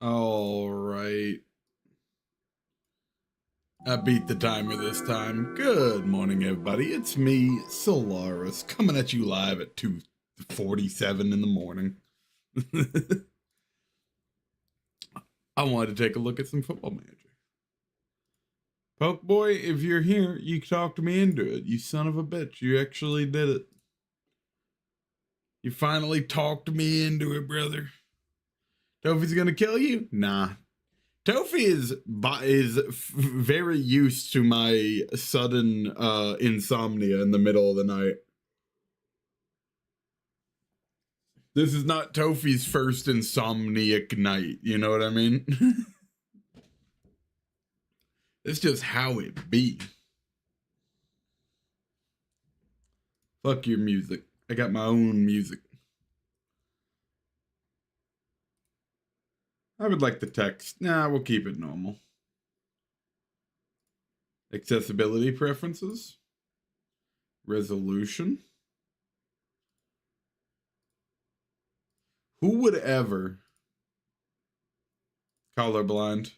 All right. I beat the timer this time. Good morning, everybody. It's me, Solaris, coming at you live at 2:47 in the morning. I wanted to take a look at some Football Manager. Poke Boy, if you're here, you talked me into it. You son of a bitch. You actually did it. You finally talked me into it, brother. Tofi's gonna kill you? Nah. Tofi is very used to my sudden insomnia in the middle of the night. This is not Tofi's first insomniac night, you know what I mean? It's just how it be. Fuck your music. I got my own music. I would like the text. Nah, we'll keep it normal. Accessibility preferences. Resolution. Who would ever? Colorblind.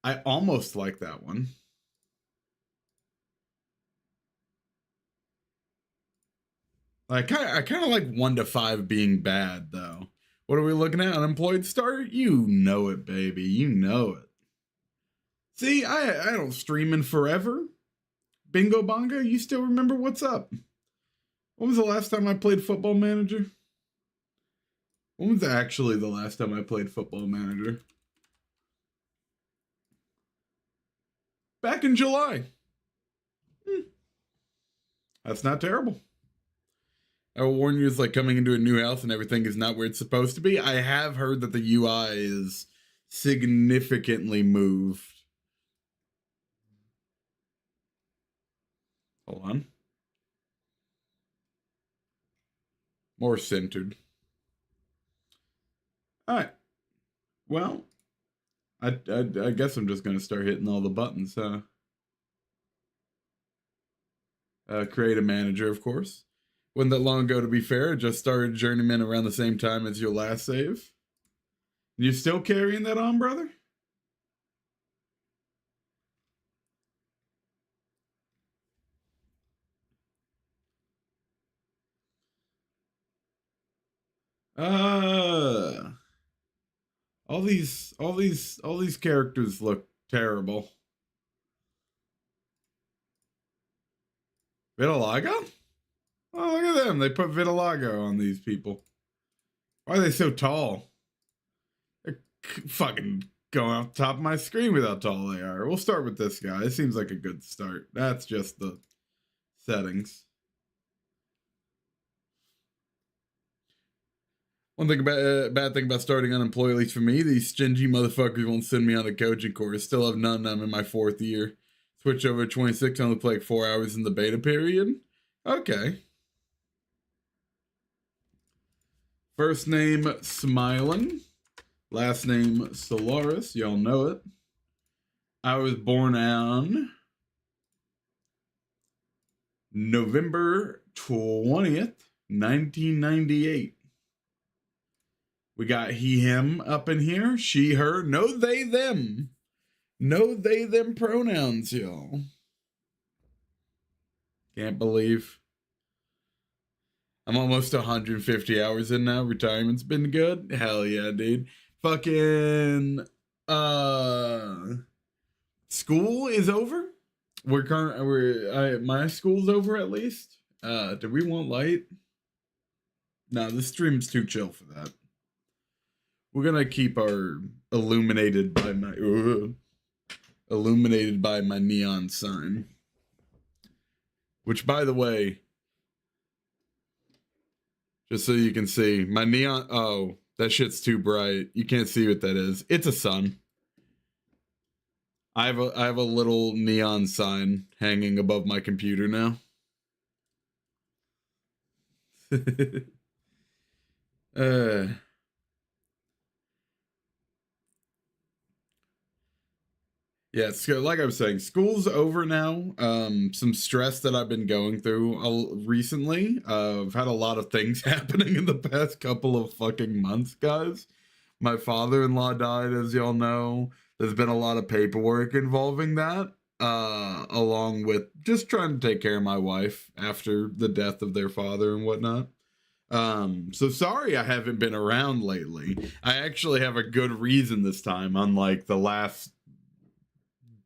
I almost like that one. I kind of like 1 to 5 being bad, though. What are we looking at? Unemployed start? You know it, baby. You know it. See, I don't stream in forever. Bingo Bongo, you still remember what's up? When was the last time I played Football Manager? When was actually the last time I played Football Manager? Back in July. That's not terrible. I will warn you, it's like coming into a new house and everything is not where it's supposed to be. I have heard that the UI is significantly moved. Hold on. More centered. All right. Well, I guess I'm just going to start hitting all the buttons, huh? Create a manager, of course. Wasn't that long ago, to be fair. Just started Journeyman around the same time as your last save. You still carrying that on, brother? All these characters look terrible. Vitiligo? Oh, look at them. They put vitiligo on these people. Why are they so tall? They're fucking going off the top of my screen with how tall they are. We'll start with this guy. It seems like a good start. That's just the settings. One thing about bad thing about starting unemployed, at least for me, these stingy motherfuckers won't send me on a coaching course. Still have none. I'm in my 4th year. Switch over to 26. I only play like 4 hours in the beta period. Okay. First name Smiling. Last name Solaris. Y'all know it. I was born on November 20th, 1998. We got he, him up in here. She, her. No, they, them. No, they, them pronouns, y'all. Can't believe. I'm almost 150 hours in now. Retirement's been good. Hell yeah, dude. Fucking school is over. My school's over at least. Do we want light? No, this stream's too chill for that. We're gonna keep our illuminated by my neon sign. Which, by the way, just so you can see, my neon... Oh, that shit's too bright. You can't see what that is. It's a sun. I have a little neon sign hanging above my computer now. Yeah, so like I was saying, school's over now. Some stress that I've been going through recently. I've had a lot of things happening in the past couple of fucking months, guys. My father-in-law died, as y'all know. There's been a lot of paperwork involving that, along with just trying to take care of my wife after the death of their father and whatnot. So sorry I haven't been around lately. I actually have a good reason this time, unlike the last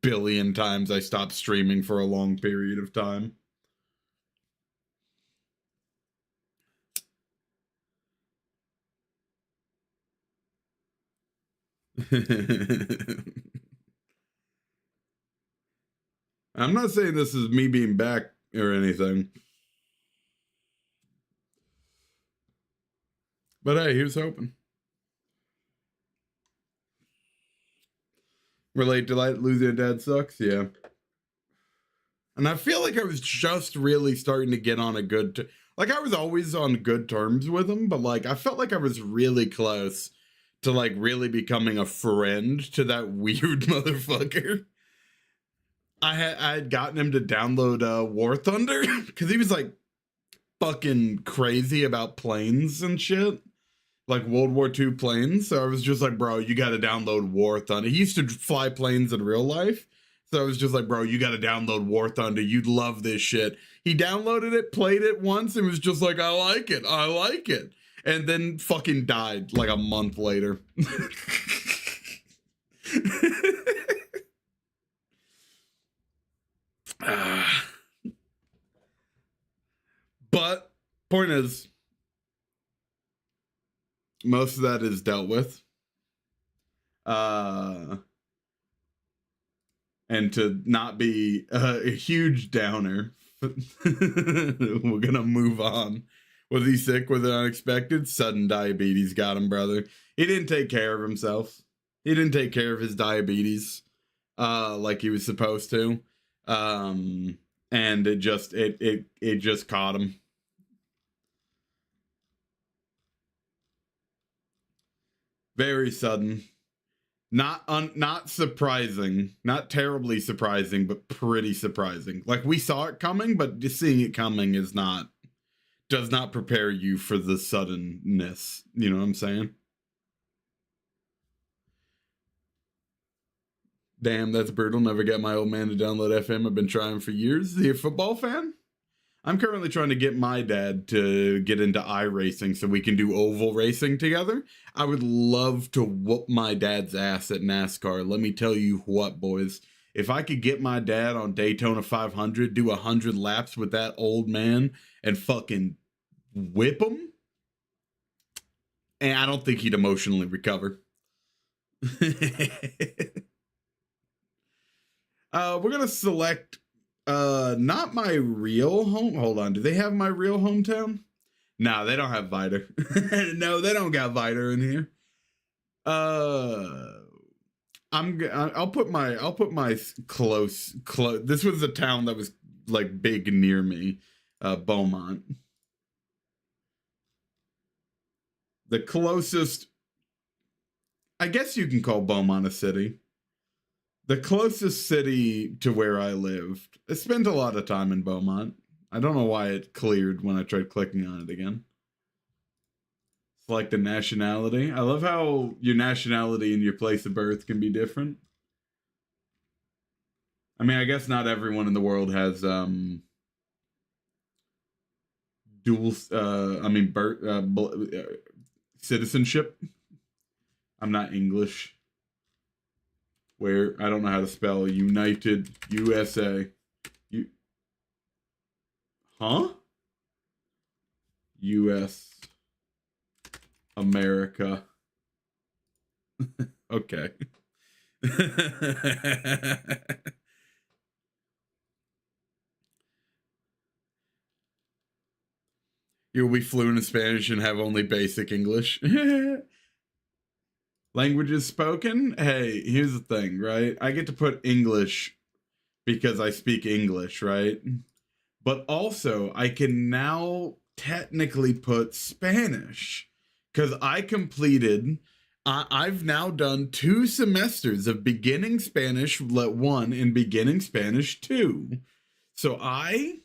billion times I stopped streaming for a long period of time. I'm not saying this is me being back or anything. But hey, here's hoping. Relate to like losing a dad sucks, yeah. And I feel like I was just really starting to get on a good, like I was always on good terms with him, but like I felt like I was really close to like really becoming a friend to that weird motherfucker. I had gotten him to download War Thunder because he was like fucking crazy about planes and shit, like World War II planes. So I was just like, bro, you got to download War Thunder. He used to fly planes in real life. So I was just like, bro, you got to download War Thunder. You'd love this shit. He downloaded it, played it once, and was just like, I like it. I like it. And then fucking died like a month later. But point is, most of that is dealt with. And to not be a huge downer, we're gonna move on. Was he sick with an unexpected? Sudden diabetes got him, brother. He didn't take care of himself. He didn't take care of his diabetes like he was supposed to. And it just caught him. Very sudden. Not surprising, not terribly surprising, but pretty surprising. Like we saw it coming, but just seeing it coming does not prepare you for the suddenness. You know what I'm saying? Damn, that's brutal. Never get my old man to download FM. I've been trying for years. Is he a football fan? I'm currently trying to get my dad to get into iRacing so we can do oval racing together. I would love to whoop my dad's ass at NASCAR. Let me tell you what, boys. If I could get my dad on Daytona 500, do 100 laps with that old man and fucking whip him, and I don't think he'd emotionally recover. We're going to select not my real home. Hold on. Do they have my real hometown? No, they don't have Viter. No, they don't got Viter in here. I'll put my close. This was a town that was like big near me. Beaumont. The closest, I guess you can call Beaumont a city. The closest city to where I lived. I spent a lot of time in Beaumont. I don't know why it cleared when I tried clicking on it again. Select the nationality. I love how your nationality and your place of birth can be different. I mean, I guess not everyone in the world has dual. Citizenship. I'm not English. Where I don't know how to spell United USA. US America. Okay. You'll be fluent in Spanish and have only basic English. Languages spoken? Hey, here's the thing, right? I get to put English because I speak English, right? But also, I can now technically put Spanish because I've now done 2 semesters of beginning Spanish 1 and beginning Spanish 2. So I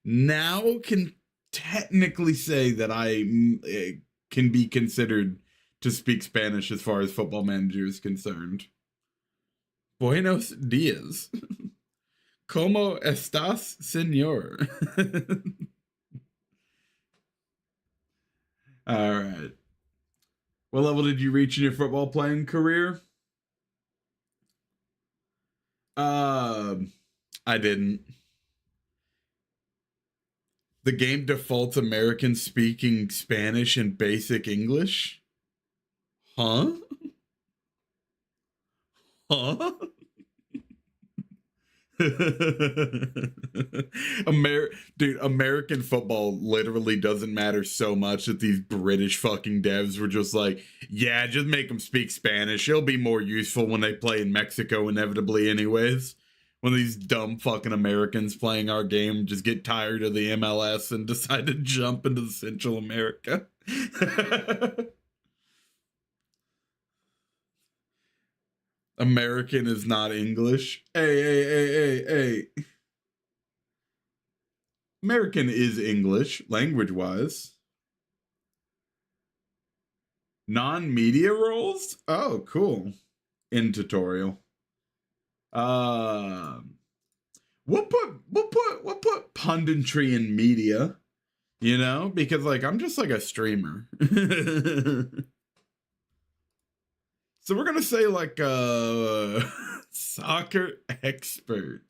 now can technically say that I can be considered to speak Spanish as far as Football Manager is concerned. Buenos dias. ¿Cómo estás, señor? All right. What level did you reach in your football playing career? I didn't. The game defaults American speaking Spanish and basic English? Huh? Huh? Dude, American football literally doesn't matter so much that these British fucking devs were just like, yeah, just make them speak Spanish. It'll be more useful when they play in Mexico inevitably anyways. When these dumb fucking Americans playing our game just get tired of the MLS and decide to jump into Central America. American is not English. Hey. American is English, language-wise. Non-media roles? Oh, cool. In tutorial. We'll put punditry in media, you know, because like I'm just like a streamer. So we're gonna say like soccer expert.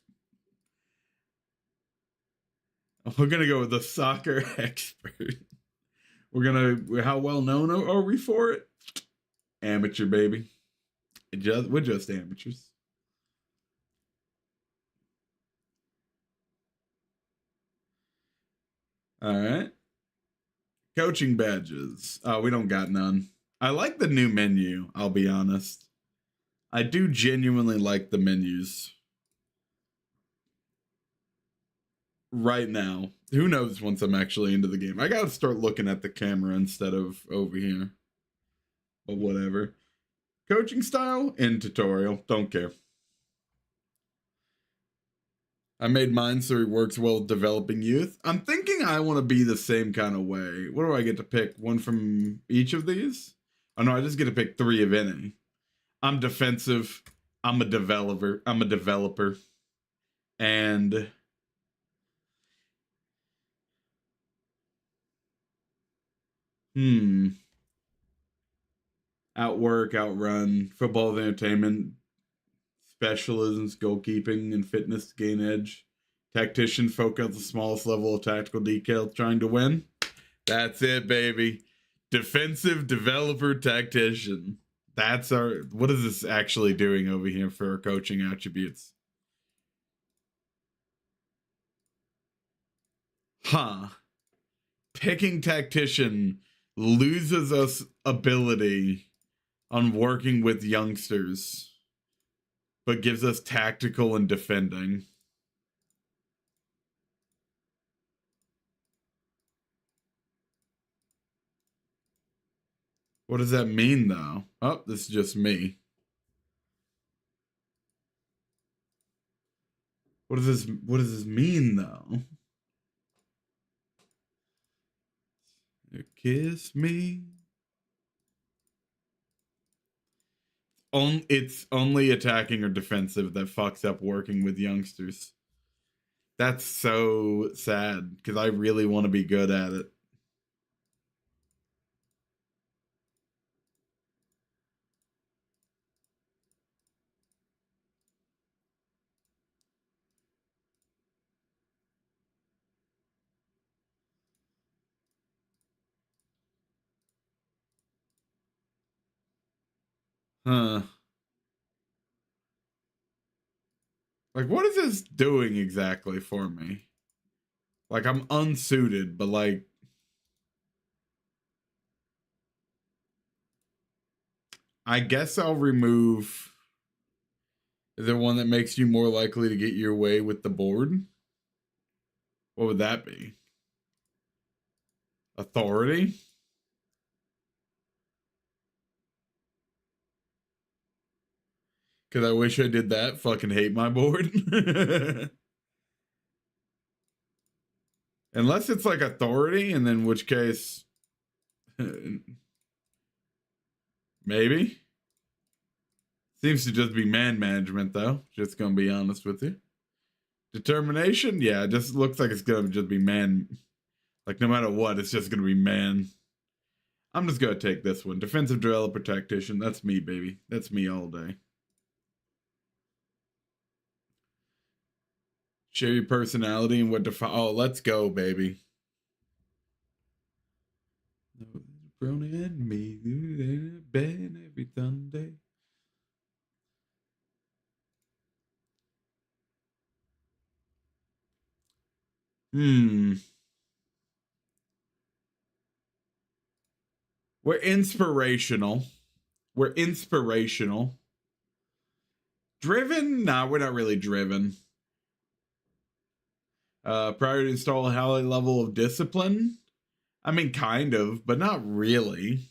We're gonna go with the soccer expert. How well known are we for it? Amateur, baby. We're just amateurs. All right. Coaching badges. We don't got none. I like the new menu, I'll be honest. I do genuinely like the menus. Right now. Who knows once I'm actually into the game. I gotta start looking at the camera instead of over here. But whatever. Coaching style in tutorial. Don't care. I made mine so it works well with developing youth. I'm thinking I want to be the same kind of way. What do I get to pick? One from each of these? Oh no, I just get to pick 3 of any. I'm defensive. I'm a developer. And outwork, outrun, football of entertainment, specialisms, goalkeeping, and fitness to gain edge. Tactician, focus on the smallest level of tactical detail, trying to win. That's it, baby. Defensive developer tactician. That's our. What is this actually doing over here for our coaching attributes? Huh. Picking tactician loses us ability on working with youngsters, but gives us tactical and defending. What does that mean, though? Oh, this is just me. What does this mean, though? You kiss me. It's only attacking or defensive that fucks up working with youngsters. That's so sad, because I really want to be good at it. Huh. Like, what is this doing exactly for me? Like, I'm unsuited, but like... I guess I'll remove... Is there one that makes you more likely to get your way with the board? What would that be? Authority? Because I wish I did that. Fucking hate my board. Unless it's like authority, and then in which case... Maybe. Seems to just be man management, though. Just gonna be honest with you. Determination? Yeah, it just looks like it's gonna just be man. Like, no matter what, it's just gonna be man. I'm just gonna take this one. Defensive developer tactician. That's me, baby. That's me all day. Share your personality and what define. Oh, let's go, baby. Brown and me, bed every Sunday. We're inspirational. We're inspirational. Driven? Nah, we're not really driven. Prior to install a high level of discipline? I mean, kind of, but not really.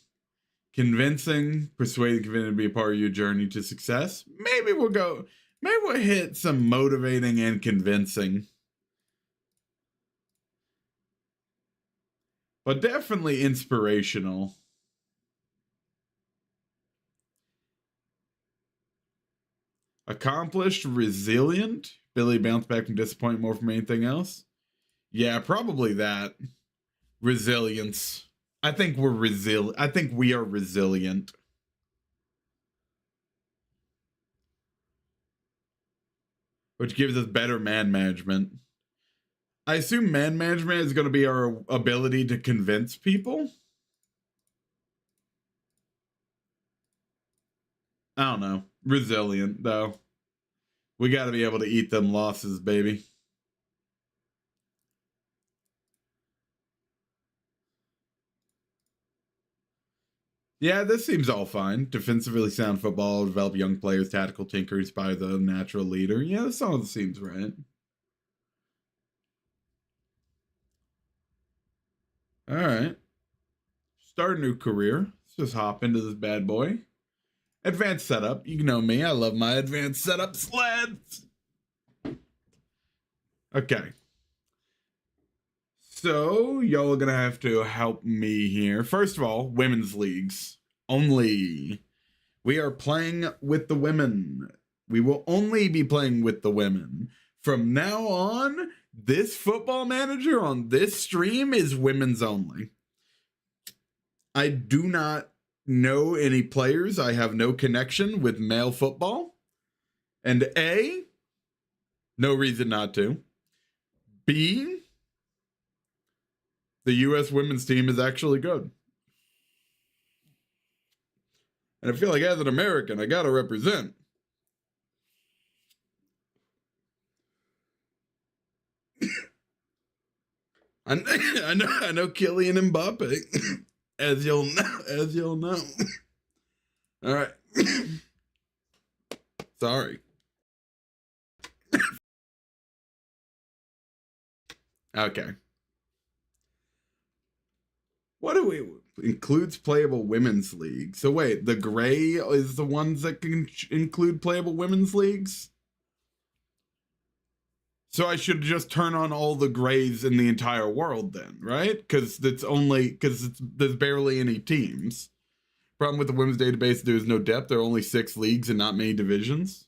Convincing, persuading, convincing to be a part of your journey to success. Maybe we'll hit some motivating and convincing. But definitely inspirational. Accomplished, resilient. Billy bounced back from disappointment more from anything else. Yeah, probably that. Resilience. I think we're resilient. I think we are resilient. Which gives us better man management. I assume man management is going to be our ability to convince people. I don't know. Resilient, though. We got to be able to eat them losses, baby. Yeah, this seems all fine. Defensively sound football, develop young players, tactical tinkers by the natural leader. Yeah, this all seems right. All right. Start a new career. Let's just hop into this bad boy. Advanced setup. You know me. I love my advanced setup sleds. Okay. So, y'all are going to have to help me here. First of all, women's leagues. Only. We are playing with the women. We will only be playing with the women. From now on, this football manager on this stream is women's only. I do not know any players. I have no connection with male football. And A, no reason not to. B, the U.S. women's team is actually good. And I feel like as an American, I got to represent. I know Kylian Mbappe, as you'll know. All right. Sorry. Okay. What do we includes playable women's league? So wait, the gray is the ones that can include playable women's leagues? So I should just turn on all the grays in the entire world then, right? Because there's barely any teams. Problem with the women's database, there's no depth. There are only 6 leagues and not many divisions.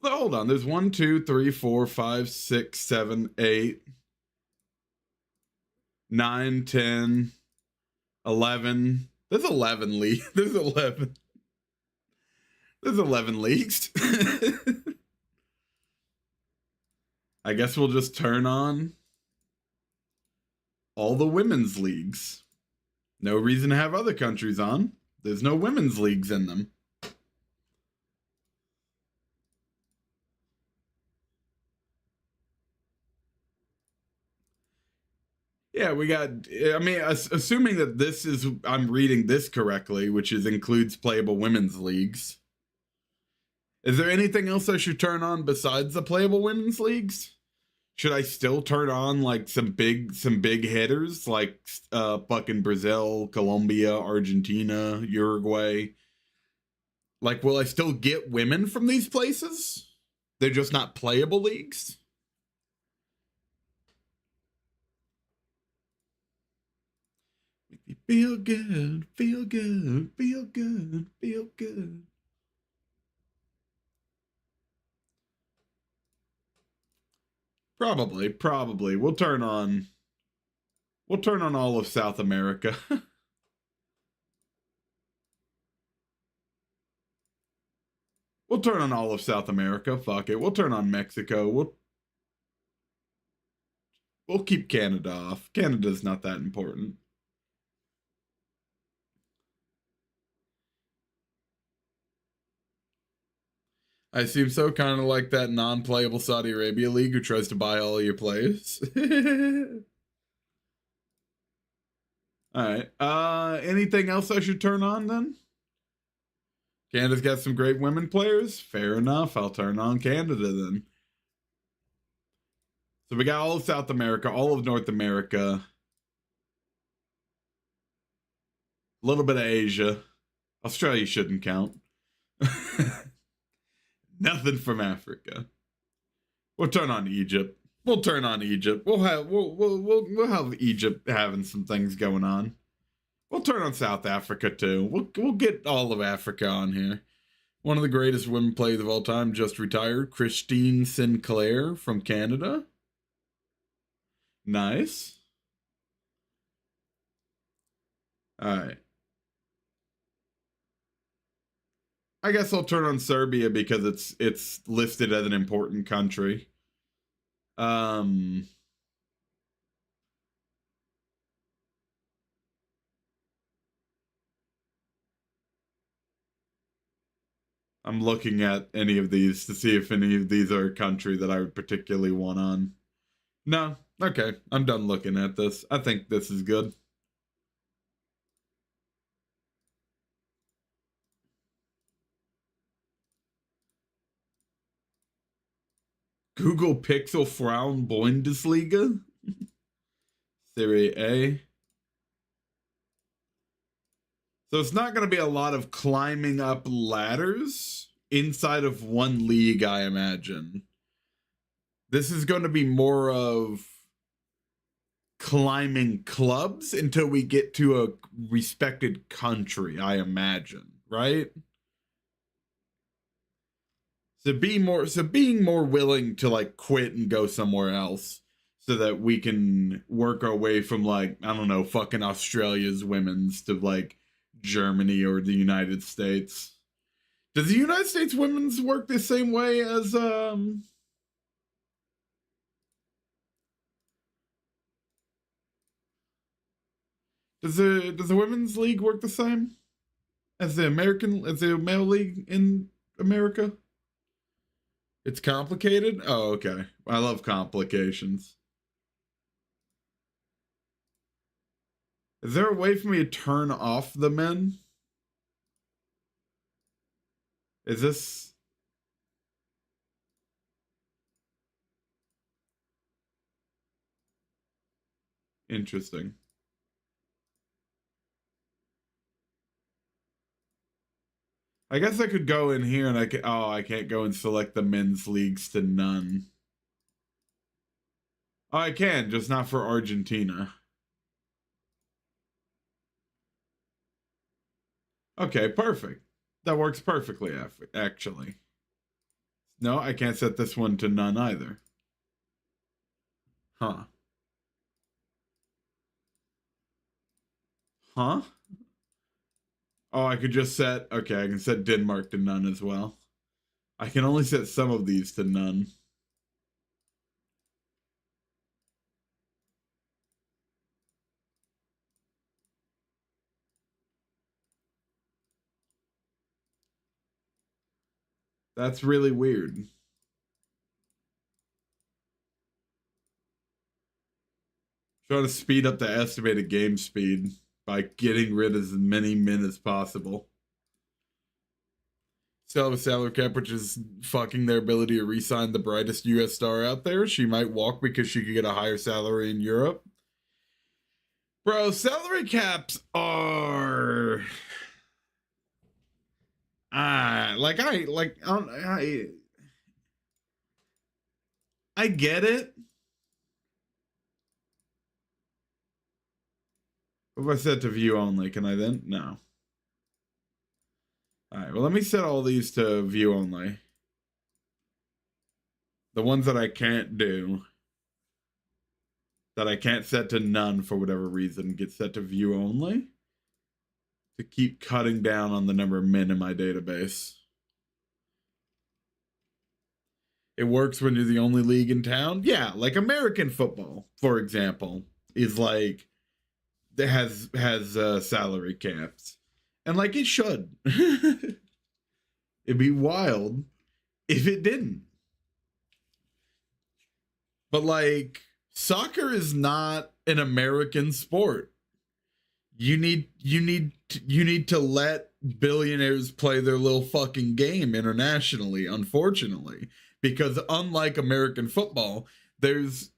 Well, hold on. There's 1, 2, 3, 4, 5, 6, 7, 8, 9, 10, 11. There's 11 leagues. There's 11. There's 11 leagues. I guess we'll just turn on all the women's leagues. No reason to have other countries on. There's no women's leagues in them. Yeah, we got, I mean, assuming that this is, I'm reading this correctly, which includes playable women's leagues. Is there anything else I should turn on besides the playable women's leagues? Should I still turn on like some big hitters like fucking Brazil, Colombia, Argentina, Uruguay? Like, will I still get women from these places? They're just not playable leagues? Feel good, feel good, feel good, feel good. Probably. We'll turn on all of South America. We'll turn on all of South America. Fuck it. We'll turn on Mexico. We'll keep Canada off. Canada's not that important. I assume so, kind of like that non-playable Saudi Arabia league who tries to buy all your players. All right. Anything else I should turn on then? Canada's got some great women players. Fair enough. I'll turn on Canada then. So we got all of South America, all of North America, a little bit of Asia. Australia shouldn't count. Nothing from Africa. We'll turn on Egypt. We'll have Egypt having some things going on. We'll turn on South Africa too. We'll get all of Africa on here. One of the greatest women players of all time just retired, Christine Sinclair from Canada. Nice. All right. I guess I'll turn on Serbia because it's listed as an important country. I'm looking at any of these to see if any of these are a country that I would particularly want on. No. Okay. I'm done looking at this. I think this is good. Google Pixel Frauen Bundesliga? Serie A. So it's not going to be a lot of climbing up ladders inside of one league, I imagine. This is going to be more of climbing clubs until we get to a respected country, I imagine, right? So being more willing to like quit and go somewhere else so that we can work our way from like, I don't know, fucking Australia's women's to like Germany or the United States. Does the United States women's work the same way as does the women's league work the same as the male league in America? It's complicated? Oh, okay. I love complications. Is there a way for me to turn off the men? Is this... Interesting. I guess I could go in here and I can't go and select the men's leagues to none. Oh, I can, just not for Argentina. Okay, perfect. That works perfectly, actually. No, I can't set this one to none either. Huh. Huh? Oh, I could just set... Okay, I can set Denmark to none as well. I can only set some of these to none. That's really weird. Try to speed up the estimated game speed by getting rid of as many men as possible. Still have a salary cap, which is fucking their ability to re-sign the brightest U.S. star out there. She might walk because she could get a higher salary in Europe. Bro, salary caps are... I get it. What if I set to view only? Can I then? No. Alright, well, let me set all these to view only. The ones that I can't do, that I can't set to none for whatever reason, get set to view only to keep cutting down on the number of men in my database. It works when you're the only league in town. Yeah, like American football, for example, is like that has salary caps, and like it should. It'd be wild if it didn't. But like soccer is not an American sport. You need to let billionaires play their little fucking game internationally, unfortunately. Because unlike American football, there's,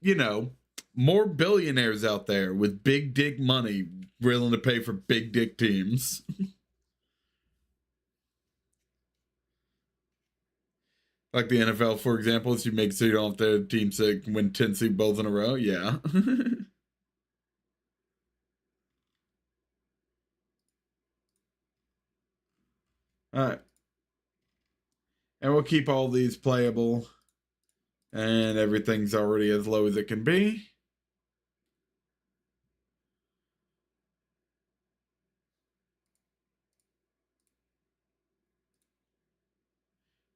more billionaires out there with big dick money willing to pay for big dick teams. Like the NFL, for example, is you make so you don't have to have teams that can win 10 Super Bowls in a row. Yeah. All right. And we'll keep all these playable. And everything's already as low as it can be.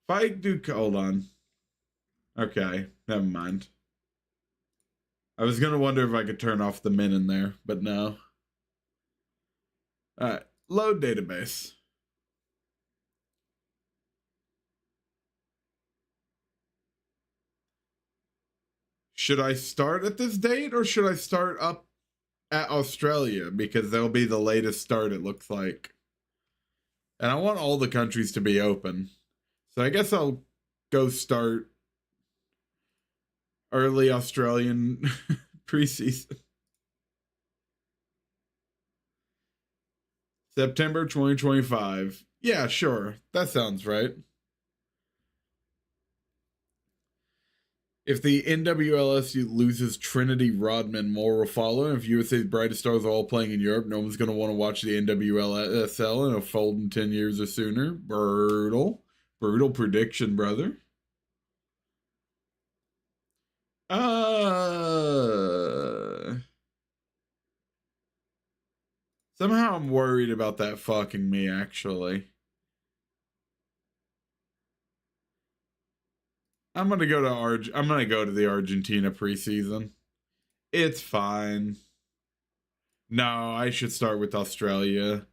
If I do, hold on. Okay, never mind. I was gonna wonder if I could turn off the min in there, but no. Alright, load database. Should I start at this date or should I start up at Australia? Because that'll be the latest start, it looks like. And I want all the countries to be open. So I guess I'll go start early Australian preseason. September 2025. Yeah, sure. That sounds right. If the NWLS loses Trinity Rodman, more will follow. And if USA's brightest stars are all playing in Europe, no one's going to want to watch the NWLSL and it'll fold in 10 years or sooner. Brutal. Brutal prediction, brother. Somehow I'm worried about that fucking me, actually. I'm gonna go to the Argentina preseason. It's fine. No, I should start with Australia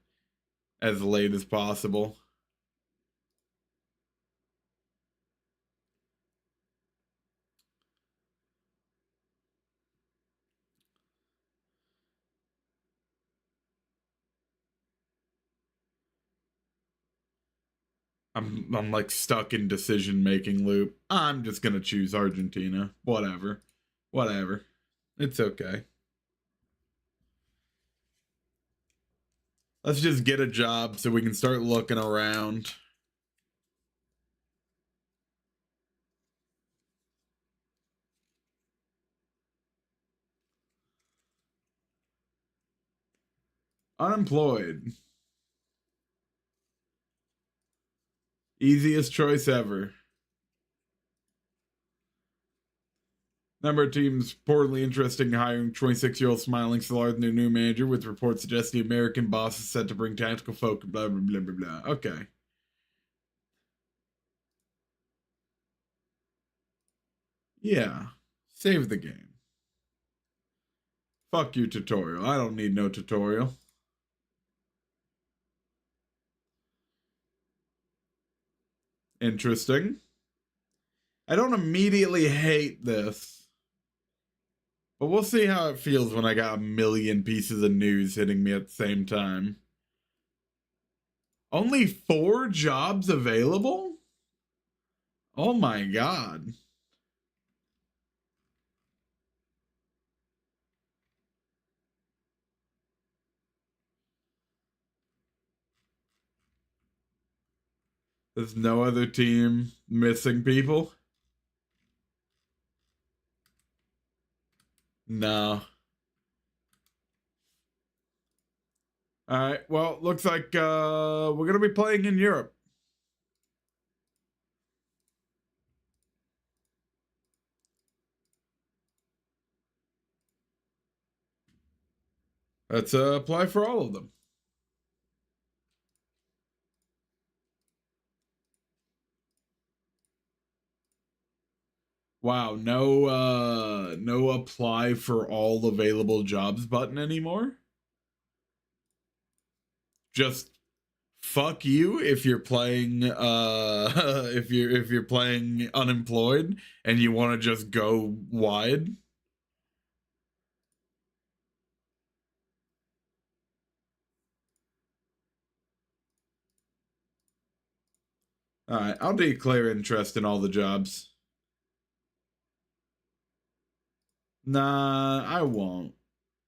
as late as possible. I'm like stuck in decision making loop. I'm just gonna choose Argentina. Whatever. Whatever. It's okay. Let's just get a job so we can start looking around. Unemployed. Easiest choice ever. Number of teams reportedly interested in hiring 26-year-old smiling Solaris new manager, with reports suggesting the American boss is set to bring tactical focus. Blah blah blah blah blah. Okay. Yeah. Save the game. Fuck you, tutorial. I don't need no tutorial. Interesting. I don't immediately hate this, but we'll see how it feels when I got a million pieces of news hitting me at the same time. Only 4 jobs available? Oh my god. There's no other team missing people? No. All right. Well, looks like we're going to be playing in Europe. Let's apply for all of them. Wow, no apply for all available jobs button anymore. Just fuck you if you're playing if you're playing unemployed and you want to just go wide. All right, I'll declare interest in all the jobs. Nah, I won't.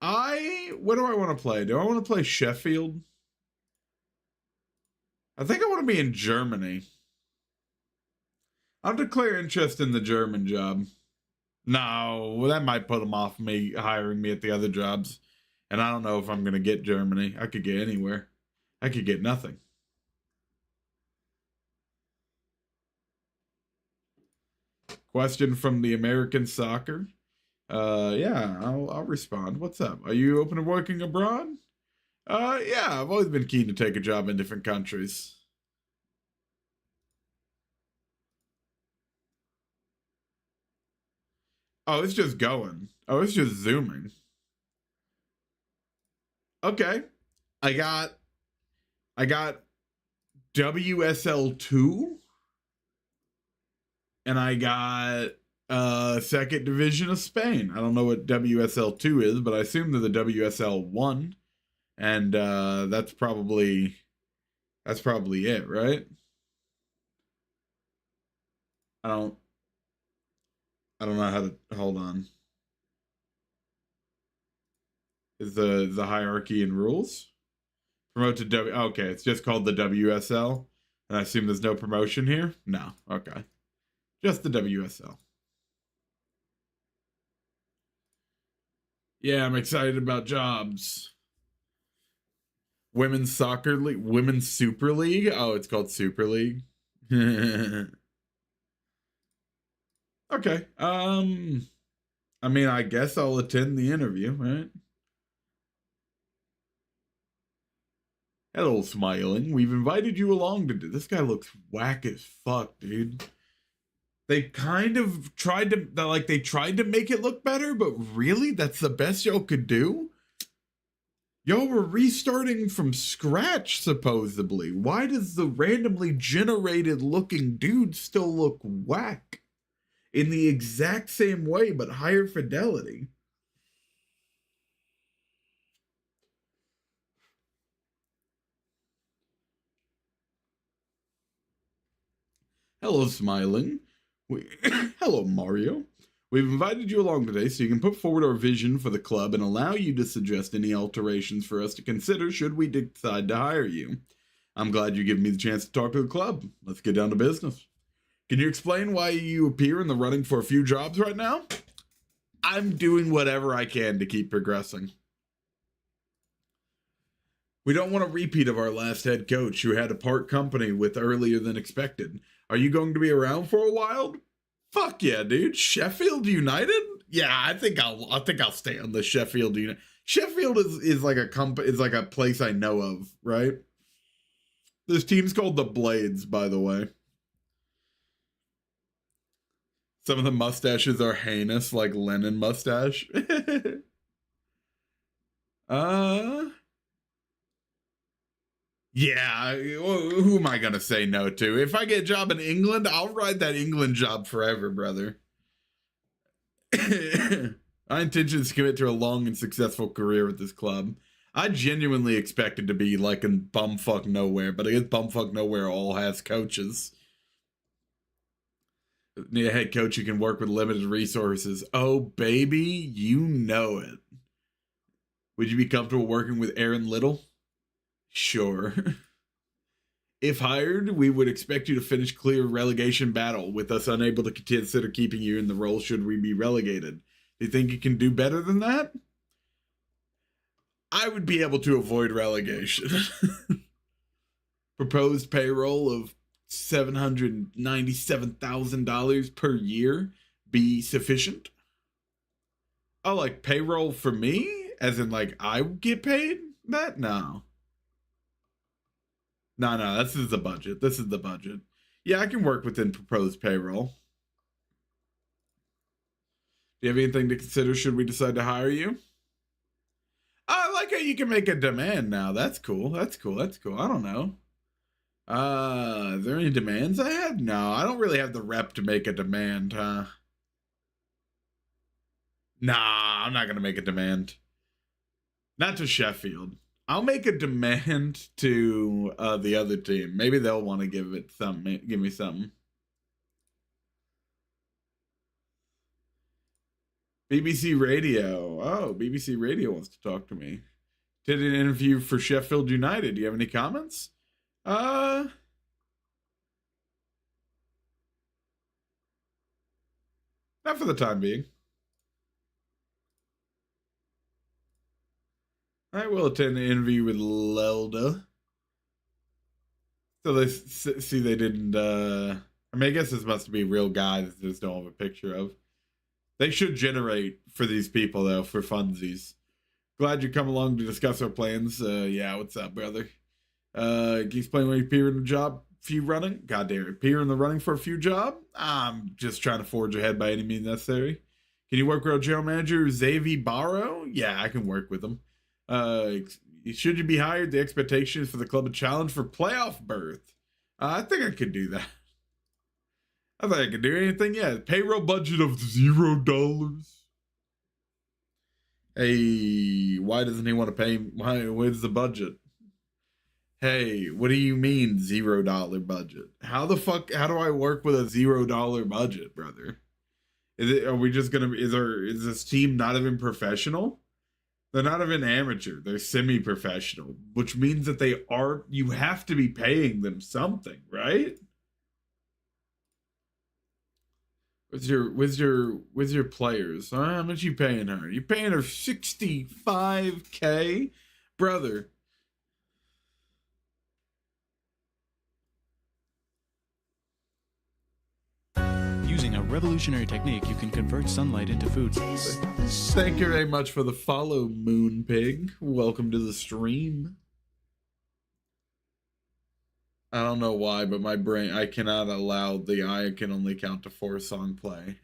What do I want to play? Do I want to play Sheffield? I think I want to be in Germany. I'll declare interest in the German job. No, that might put them off me hiring me at the other jobs. And I don't know if I'm going to get Germany. I could get anywhere. I could get nothing. Question from the American Soccer. Yeah, I'll respond. What's up? Are you open to working abroad? Yeah, I've always been keen to take a job in different countries. Oh, it's just going. Oh, it's just zooming. Okay. I got WSL2 and I got second division of Spain. I don't know what WSL2 is, but I assume they're the WSL1 and that's probably it, right? I don't know how to hold on. Is the hierarchy and rules? Promote to W. Okay, it's just called the WSL, and I assume there's no promotion here. No, okay, just the WSL. Yeah, I'm excited about jobs. Women's soccer league, women's Super League. Oh, it's called Super League. Okay. I mean, I guess I'll attend the interview, right? Hello, Smiling. We've invited you along to do. This guy looks whack as fuck, dude. They kind of tried to make it look better, but really, that's the best y'all could do? Y'all were restarting from scratch, supposedly. Why does the randomly generated looking dude still look whack? In the exact same way, but higher fidelity. Hello, Smiling. Hello, Mario. We've invited you along today so you can put forward our vision for the club and allow you to suggest any alterations for us to consider should we decide to hire you. I'm glad you gave me the chance to talk to the club. Let's get down to business. Can you explain why you appear in the running for a few jobs right now? I'm doing whatever I can to keep progressing. We don't want a repeat of our last head coach who had to part company with earlier than expected. Are you going to be around for a while? Fuck yeah, dude. Sheffield United? Yeah, I think I'll stay on the Sheffield United. Sheffield is like a place I know of, right? This team's called the Blades, by the way. Some of the mustaches are heinous, like Lennon mustache. Yeah, who am I gonna say no to? If I get a job in England, I'll ride that England job forever, brother. My intention is to commit to a long and successful career with this club. I genuinely expected to be like in bumfuck nowhere, but I guess bumfuck nowhere all has coaches. Need a head coach who can work with limited resources. Oh, baby, you know it. Would you be comfortable working with Aaron Little? Sure. If hired, we would expect you to finish clear relegation battle, with us unable to consider keeping you in the role should we be relegated. Do you think you can do better than that? I would be able to avoid relegation. Proposed payroll of $797,000 per year be sufficient? Oh, like payroll for me? As in, like, I get paid? That? No. No, this is the budget. This is the budget. Yeah, I can work within proposed payroll. Do you have anything to consider should we decide to hire you? I like how you can make a demand now. That's cool. That's cool. That's cool. I don't know. Is there any demands I have? No, I don't really have the rep to make a demand, huh? Nah, I'm not going to make a demand. Not to Sheffield. I'll make a demand to the other team. Maybe they'll want to give me something. BBC Radio. Oh, BBC Radio wants to talk to me. Did an interview for Sheffield United. Do you have any comments? Not for the time being. I will attend the interview with Lelda. So they see they didn't. I mean, I guess this must be a real guy that they just don't have a picture of. They should generate for these people though for funsies. Glad you come along to discuss our plans. Yeah, what's up, brother? Can you explain why you appear in the job? Few running? God damn it. Appear in the running for a few job? I'm just trying to forge ahead by any means necessary. Can you work with our general manager, Xavier Barrow? Yeah, I can work with him. Should you be hired, the expectation is for the club to challenge for playoff berth. I think I could do that. I think I could do anything. Yeah, payroll budget of $0. Hey, why doesn't he want to pay? Where's the budget? Hey, what do you mean $0 budget? How the fuck? How do I work with a $0 budget, brother? Are we just gonna? Is this team not even professional? They're not even amateur. They're semi-professional, which means that you have to be paying them something, right? With your players. How much you paying her? You paying her $65K? Brother. Using a revolutionary technique, you can convert sunlight into food. Thank you very much for the follow, Moon Pig. Welcome to the stream. I don't know why, but my brain, I cannot allow the I can only count to 4 song play.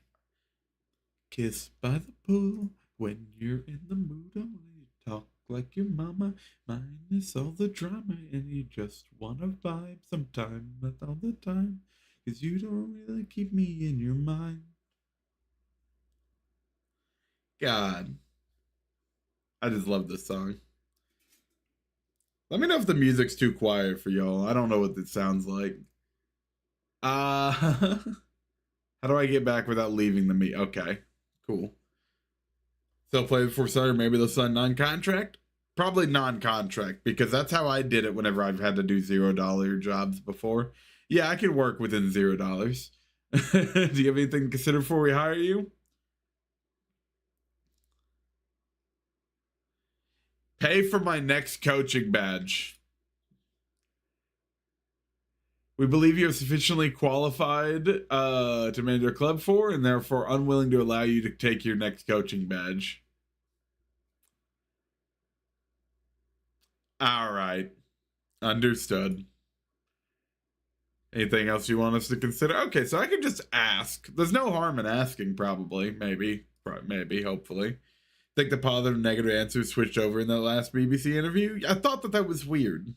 Kiss by the pool when you're in the mood. I want you to talk like your mama. Minus all the drama, and you just want to vibe sometime, not all the time. Cause you don't really keep me in your mind. God. I just love this song. Let me know if the music's too quiet for y'all. I don't know what it sounds like. How do I get back without leaving the meet? Okay, cool. Still play before summer, maybe they'll sign non-contract? Probably non-contract, because that's how I did it whenever I've had to do $0 jobs before. Yeah, I can work within $0. Do you have anything to consider before we hire you? Pay for my next coaching badge. We believe you are sufficiently qualified to manage our club for, and therefore unwilling to allow you to take your next coaching badge. All right. Understood. Anything else you want us to consider? Okay, so I can just ask. There's no harm in asking, probably. Maybe, hopefully. Think the positive and negative answers switched over in that last BBC interview? I thought that was weird.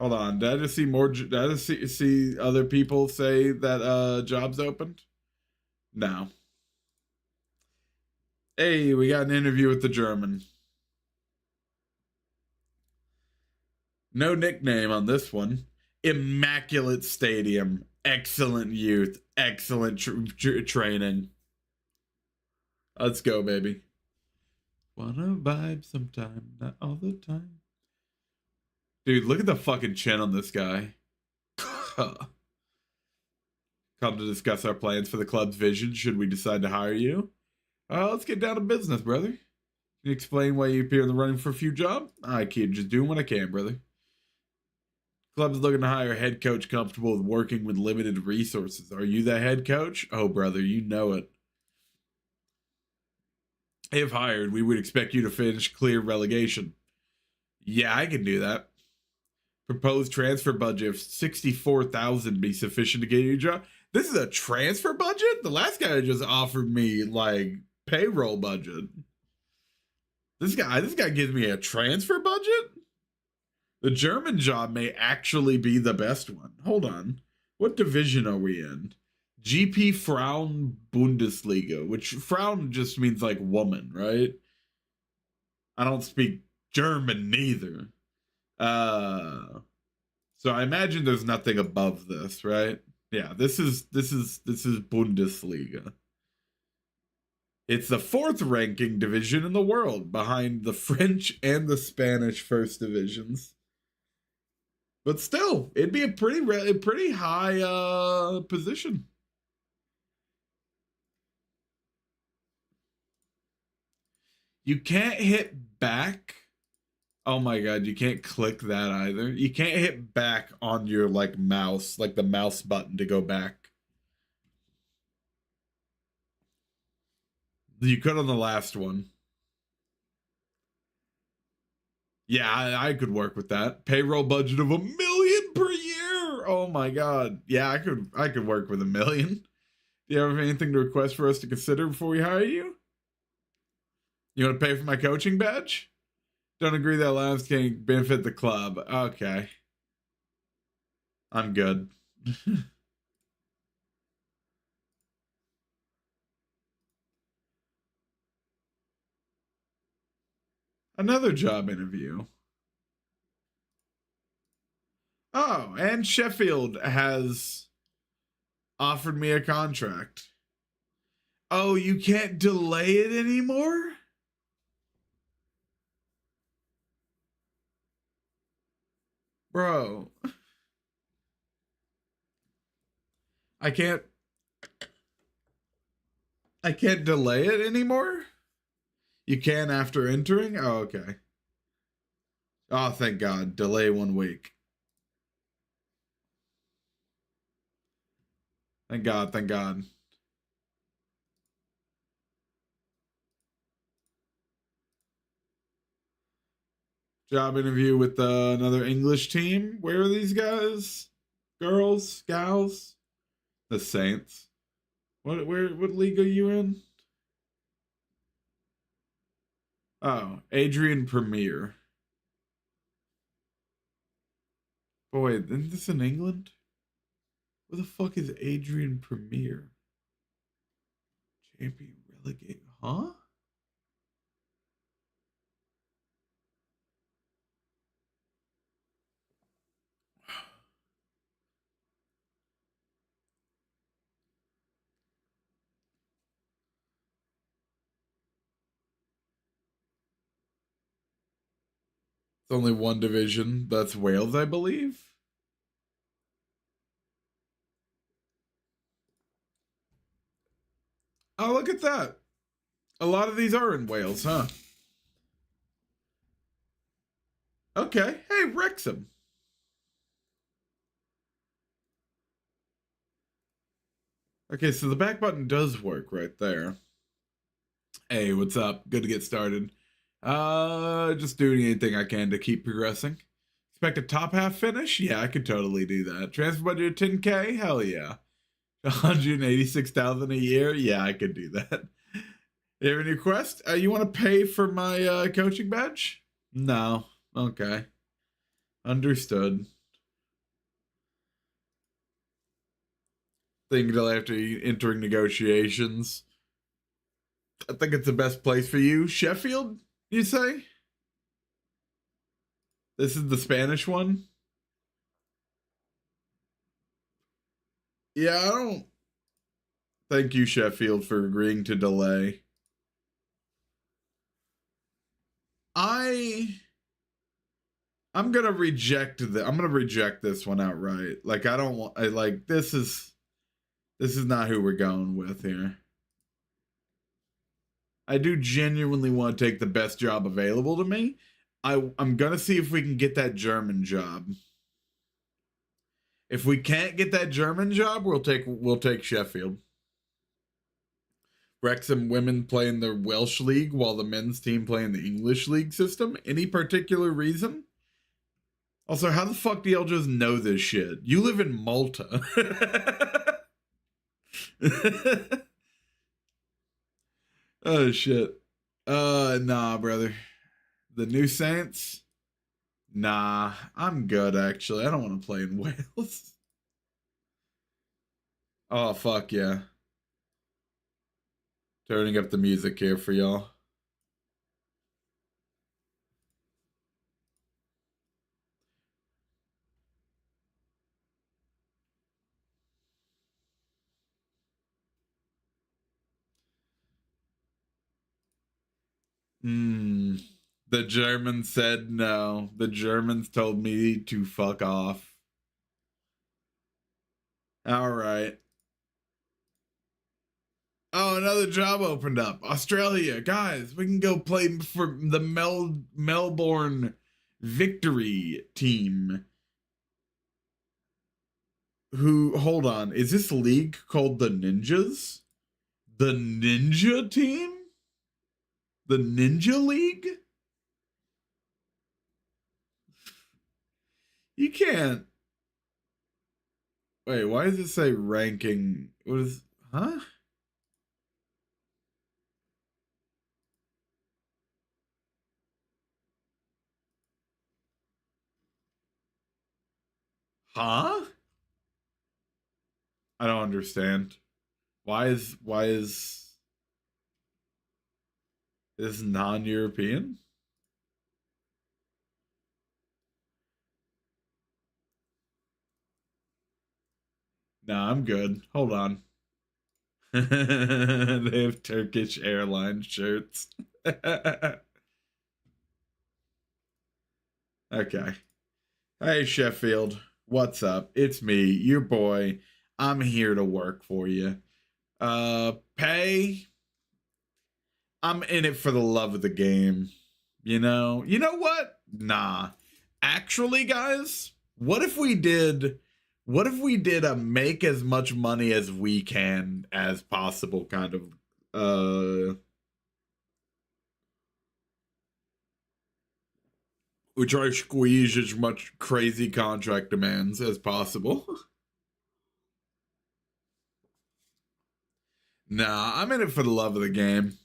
Hold on. Did I just see more? Did I just see other people say that jobs opened? No. Hey, we got an interview with the German. No nickname on this one. Immaculate stadium. Excellent youth. Excellent training. Let's go, baby. Wanna vibe sometime, not all the time. Dude, look at the fucking chin on this guy. Come to discuss our plans for the club's vision should we decide to hire you. Let's get down to business, brother. Can you explain why you appear in the running for a few jobs? I keep just doing what I can, brother. Club's looking to hire a head coach comfortable with working with limited resources. Are you that head coach? Oh, brother, you know it. If hired, we would expect you to finish clear relegation. Yeah, I can do that. Proposed transfer budget of $64,000 be sufficient to get you a job. This is a transfer budget? The last guy just offered me like payroll budget. This guy gives me a transfer budget? The German job may actually be the best one. Hold on. What division are we in? GP Frauen Bundesliga, which Frauen just means like woman, right? I don't speak German neither. So I imagine there's nothing above this, right? Yeah, this is Bundesliga. It's the 4th ranking division in the world, behind the French and the Spanish first divisions. But still, it'd be a pretty high position. You can't hit back. Oh my god, you can't click that either. You can't hit back on your like mouse, like the mouse button to go back. You could on the last one. Yeah, I could work with that. Payroll budget of $1 million per year. Oh my god. Yeah, I could work with $1 million. Do you have anything to request for us to consider before we hire you? You want to pay for my coaching badge? Don't agree that allowance can benefit the club. Okay. I'm good. Another job interview. Oh, and Sheffield has offered me a contract. Oh, you can't delay it anymore? Bro. I can't delay it anymore? You can after entering? Oh, okay. Oh, thank God. Delay 1 week. Thank God, thank God. Job interview with another English team. Where are these guys? Girls? Gals? The Saints. What league are you in? Oh, Adrian Premier. Boy, isn't this in England? Where the fuck is Adrian Premier? Champion relegate, huh? It's only one division. That's Wales, I believe. Oh, look at that. A lot of these are in Wales, huh? Okay. Hey, Wrexham. Okay, so the back button does work right there. Hey, what's up? Good to get started. Just doing anything I can to keep progressing. Expect a top half finish? Yeah, I could totally do that. Transfer budget of 10K? Hell yeah. 186,000 a year? Yeah, I could do that. You have any request? You want to pay for my coaching badge? No. Okay. Understood. Think until after entering negotiations. I think it's the best place for you. Sheffield, you say? This is the Spanish one? Yeah, I don't... Thank you, Sheffield, for agreeing to delay. I I'm gonna reject this one outright. Like I don't want. This is not who we're going with here. I do genuinely want to take the best job available to me. I'm gonna see if we can get that German job. If we can't get that German job, we'll take Sheffield. Wrexham women play in the Welsh league while the men's team play in the English league system. Any particular reason? Also, how the fuck do y'all just know this shit? You live in Malta. Oh shit. Nah, brother. The new Saints? Nah, I'm good actually. I don't want to play in Wales. Oh fuck yeah. Turning up the music here for y'all. The Germans said no. The Germans told me to fuck off. All right. Oh, another job opened up. Australia, guys, we can go play for the Melbourne Victory team. Hold on, is this league called the Ninjas? The Ninja team? The Ninja League? You can't. Wait, why does it say ranking? What is, huh? Huh? I don't understand. Why is this non-European? Nah, I'm good. Hold on. They have Turkish Airlines shirts. Okay. Hey, Sheffield. What's up? It's me, your boy. I'm here to work for you. Pay. I'm in it for the love of the game. You know what? Nah. Actually, guys, what if we did a make as much money as we can as possible kind of we try to squeeze as much crazy contract demands as possible. Nah, I'm in it for the love of the game.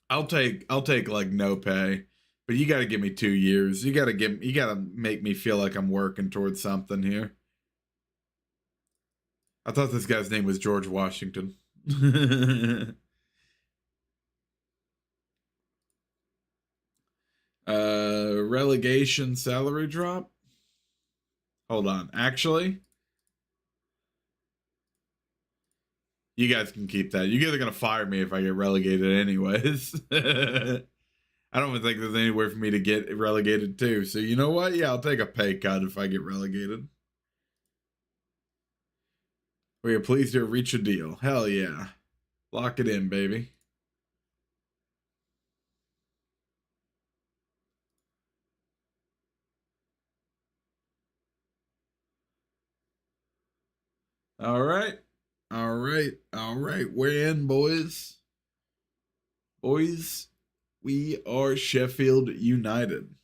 I'll take like no pay, but you got to give me 2 years. You got to make me feel like I'm working towards something here. I thought this guy's name was George Washington. Relegation salary drop. Hold on. Actually, you guys can keep that. You guys are gonna fire me if I get relegated, anyways. I don't even think there's anywhere for me to get relegated to. So you know what? Yeah, I'll take a pay cut if I get relegated. We are pleased to reach a deal. Hell yeah. Lock it in, baby. All right. All right. All right. We're in, boys. Boys, we are Sheffield United.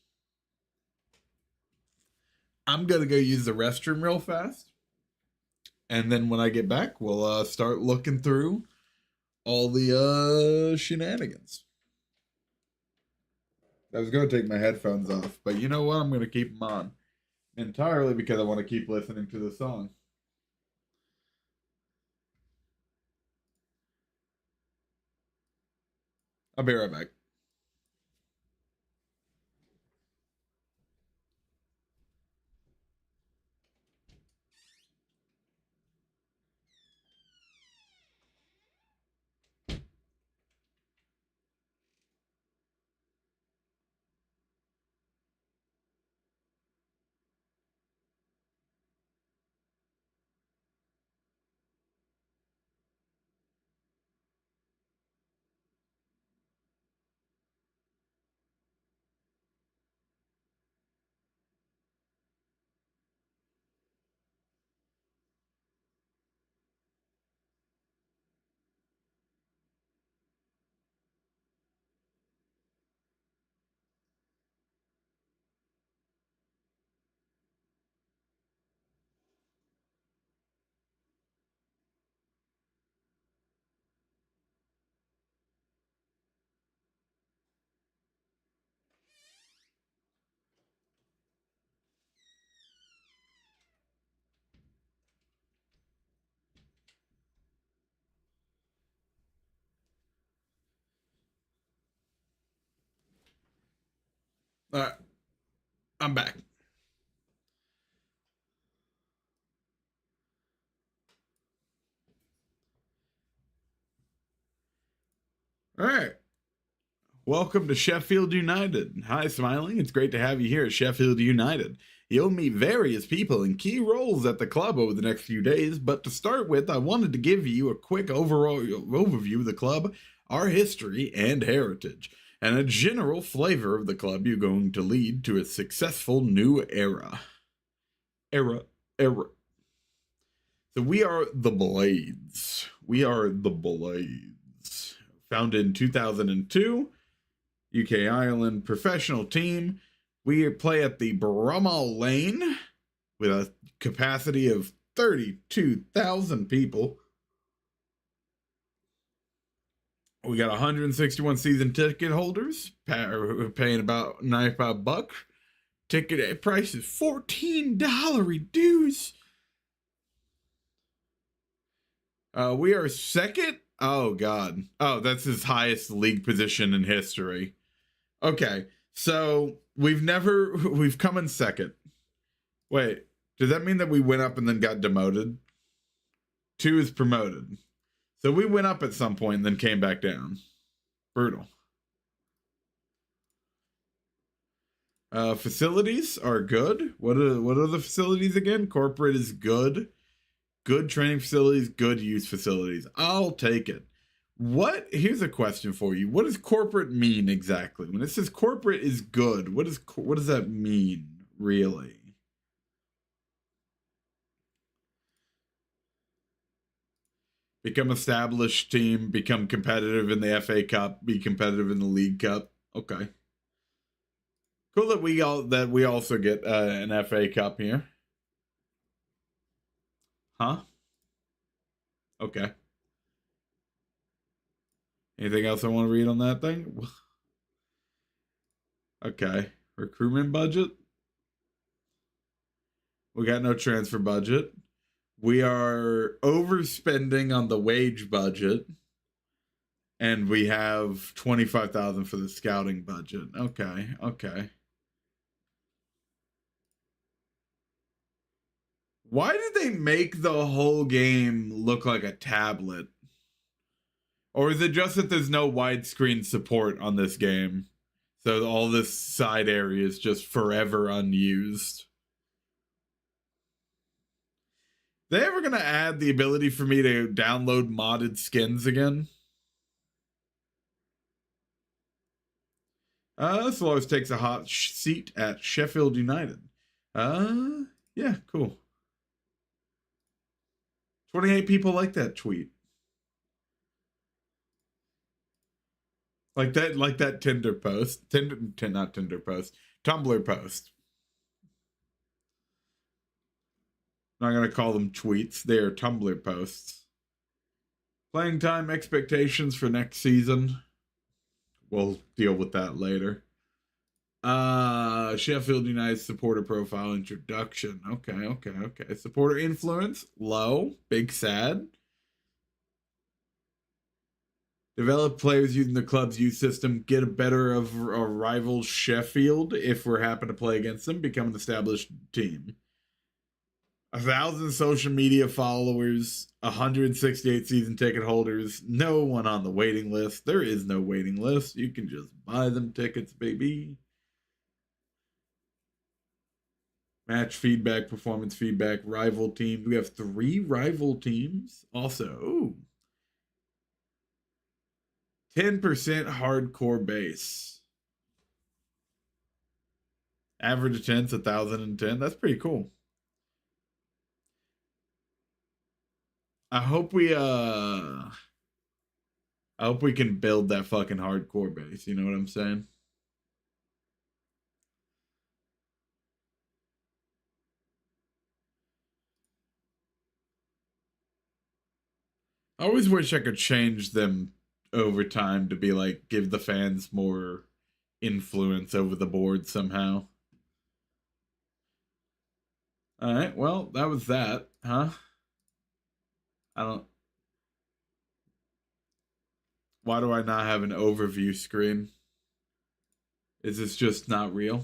I'm going to go use the restroom real fast. And then when I get back, we'll start looking through all the shenanigans. I was going to take my headphones off, but you know what? I'm going to keep them on. Entirely because I want to keep listening to the song. I'll be right back. I'm back. All right. Welcome to Sheffield United. Hi, Smiling. It's great to have you here at Sheffield United. You'll meet various people in key roles at the club over the next few days, but to start with, I wanted to give you a quick overall overview of the club, our history and heritage, and a general flavor of the club you're going to lead to a successful new era. Era. So we are the Blades. Founded in 2002. UK Ireland professional team. We play at the Brummel Lane with a capacity of 32,000 people. We got 161 season ticket holders paying about $95. Ticket price is $14 dues. We are second. Oh God. Oh, that's his highest league position in history. Okay, so we've come in second. Wait, does that mean that we went up and then got demoted? 2 is promoted. So we went up at some point and then came back down. Brutal. Facilities are good. What are the facilities again? Corporate is good. Good training facilities, good youth facilities. I'll take it. Here's a question for you. What does corporate mean exactly? When it says corporate is good, what does that mean, really? Become established team, become competitive in the FA Cup, be competitive in the League Cup. Okay. Cool that we also get an FA Cup here. Huh? Okay. Anything else I want to read on that thing? Okay. Recruitment budget. We got no transfer budget. We are overspending on the wage budget. And we have $25,000 for the scouting budget. Okay. Why did they make the whole game look like a tablet? Or is it just that there's no widescreen support on this game? So all this side area is just forever unused. They ever gonna add the ability for me to download modded skins again? Solaris takes a hot seat at Sheffield United. Yeah, cool. 28 people like that tweet. Like that Tinder post. Not Tinder post. Tumblr post. I'm not going to call them tweets. They are Tumblr posts. Playing time expectations for next season. We'll deal with that later. Sheffield United supporter profile introduction. Okay. Supporter influence, low. Big sad. Develop players using the club's youth system. Get a better of a rival Sheffield if we're happen to play against them. Become an established team. 1,000 social media followers. 168 season ticket holders. No one on the waiting list. There is no waiting list. You can just buy them tickets, baby. Match feedback, performance feedback, rival teams. We have 3 rival teams. Also, ooh. 10% hardcore base. Average attendance 1,010. That's pretty cool. I hope we can build that fucking hardcore base. You know what I'm saying? I always wish I could change them over time to be like give the fans more influence over the board somehow. All right, well, that was that, huh? Why do I not have an overview screen? Is this just not real?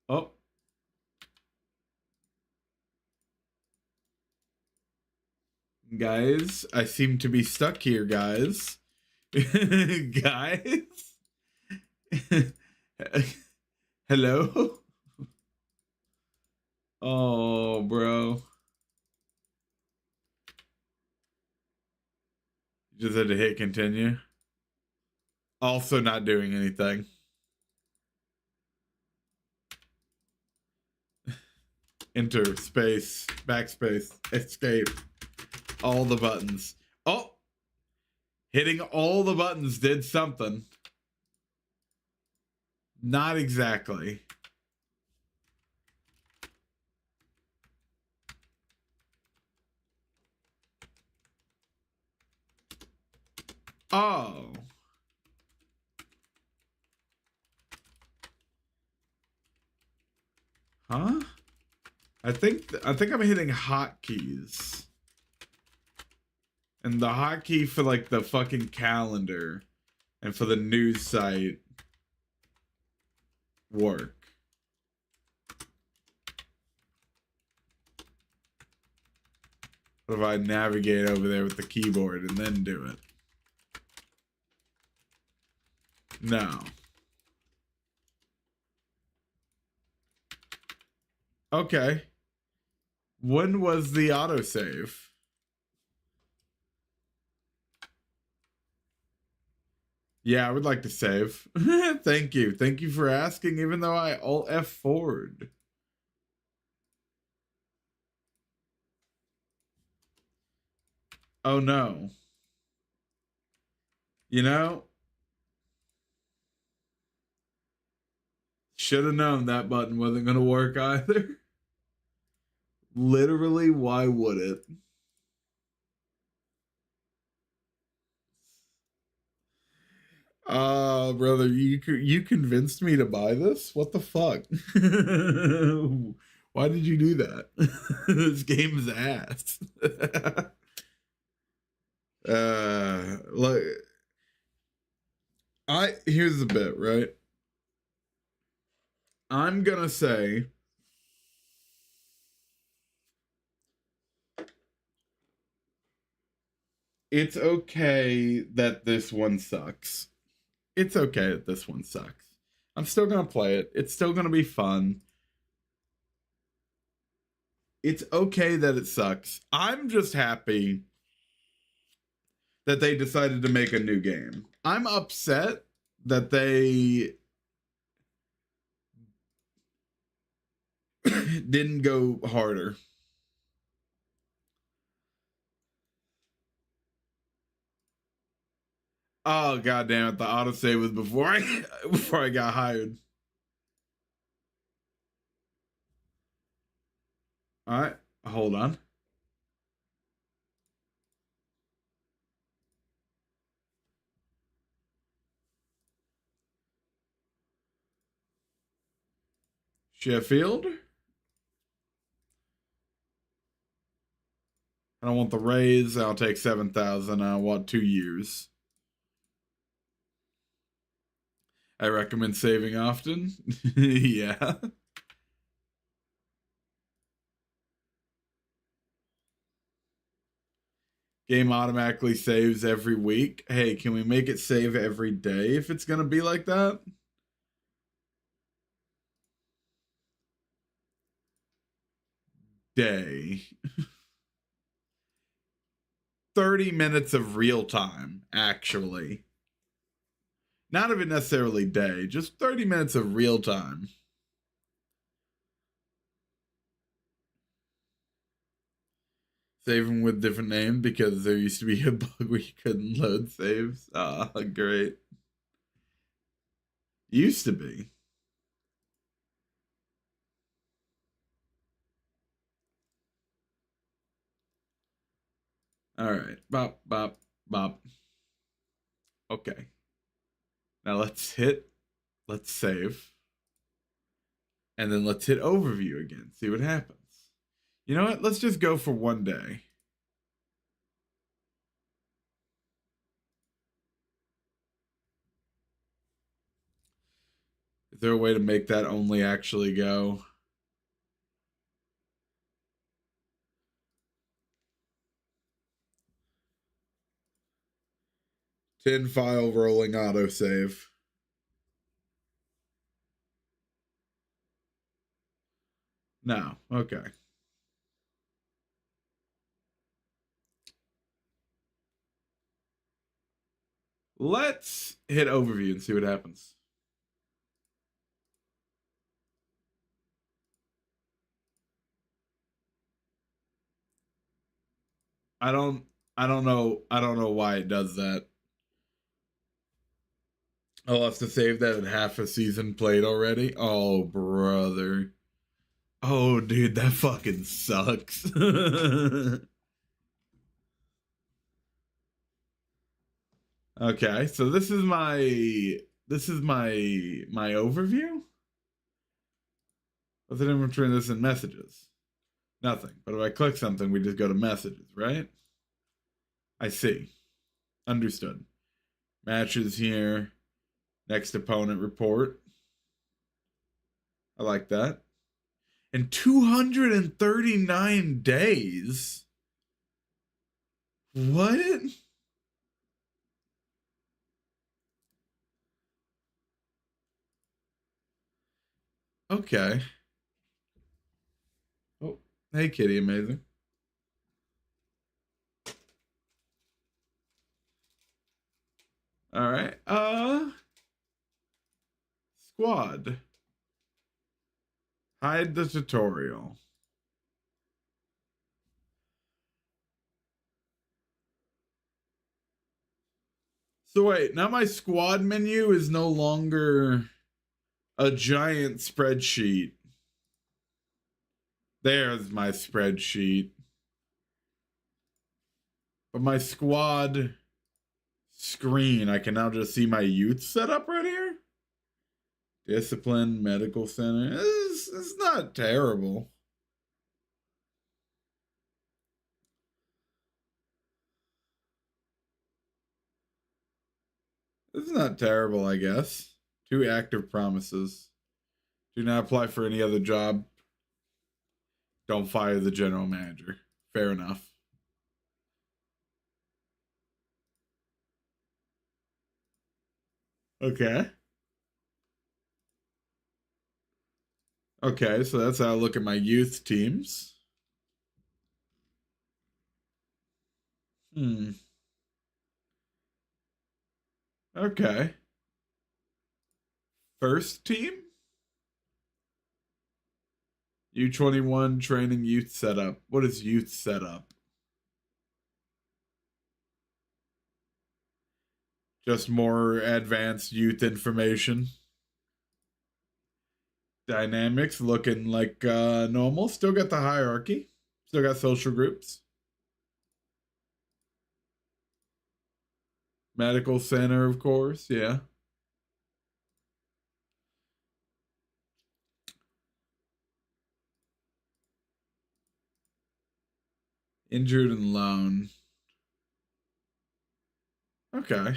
Oh. Guys, I seem to be stuck here, guys. Guys? Hello? Oh, bro. You just had to hit continue. Also not doing anything. Enter, space, backspace, escape. All the buttons. Oh! Hitting all the buttons did something. Not exactly. Oh. Huh? I think I'm hitting hotkeys. And the hotkey for like the fucking calendar and for the news site work. What if I navigate over there with the keyboard and then do it? No. Okay. When was the autosave? Yeah, I would like to save. Thank you. Thank you for asking, even though I alt F forward. Oh no. You know, should have known that button wasn't going to work either. Literally, why would it? Brother, you convinced me to buy this? What the fuck? Why did you do that? This game is ass. Look, here's the bit, right? I'm gonna say it's okay that this one sucks. It's okay that this one sucks. I'm still gonna play it. It's still gonna be fun. It's okay that it sucks. I'm just happy that they decided to make a new game. I'm upset that they didn't go harder. Oh god damn it, the autosave was before I got hired. Alright, hold on. Sheffield? I don't want the raise. I'll take 7,000. I want 2 years. I recommend saving often. Yeah. Game automatically saves every week. Hey, can we make it save every day if it's going to be like that? Day. 30 minutes of real time, actually. Not even necessarily day, just 30 minutes of real time. Saving with different names because there used to be a bug where you couldn't load saves. Ah, great. Used to be. All right. Bop, bop, bop. Okay. Now let's save. And then let's hit overview again. See what happens. You know what? Let's just go for one day. Is there a way to make that only actually go? Tin file rolling autosave. No. Okay. Let's hit overview and see what happens. I don't know why it does that. I'll have to save that at half a season played already. Oh, brother. Oh, dude, that fucking sucks. Okay, so this is my overview. What's the difference between this and messages? Nothing. But if I click something, we just go to messages, right? I see. Understood. Matches here. Next opponent report. I like that. In 239 days. What? Okay. Oh, hey, Kitty, amazing. All right. Squad. Hide the tutorial. So wait, now my squad menu is no longer a giant spreadsheet. There's my spreadsheet. But my squad screen, I can now just see my youth setup right here. Discipline, medical center. It's not terrible. It's not terrible, I guess. 2 active promises. Do not apply for any other job. Don't fire the general manager. Fair enough. Okay. Okay, so that's how I look at my youth teams. Okay. First team? U21 training youth setup. What is youth setup? Just more advanced youth information. Dynamics looking like normal. Still got the hierarchy. Still got social groups. Medical center, of course. Yeah. Injured and loan. Okay.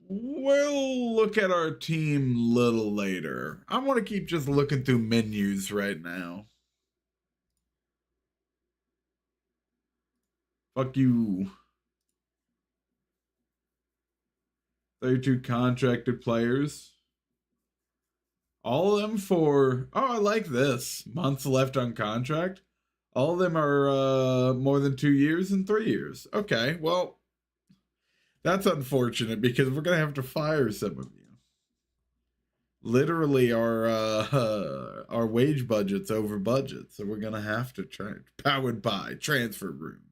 We'll look at our team a little later. I want to keep just looking through menus right now. Fuck you. 32 contracted players. All of them for, oh, I like this. Months left on contract. All of them are more than 2 years and 3 years. Okay, well, that's unfortunate because we're going to have to fire some of you. Literally, our wage budget's over budget, so we're going to have to try. Powered by transfer room.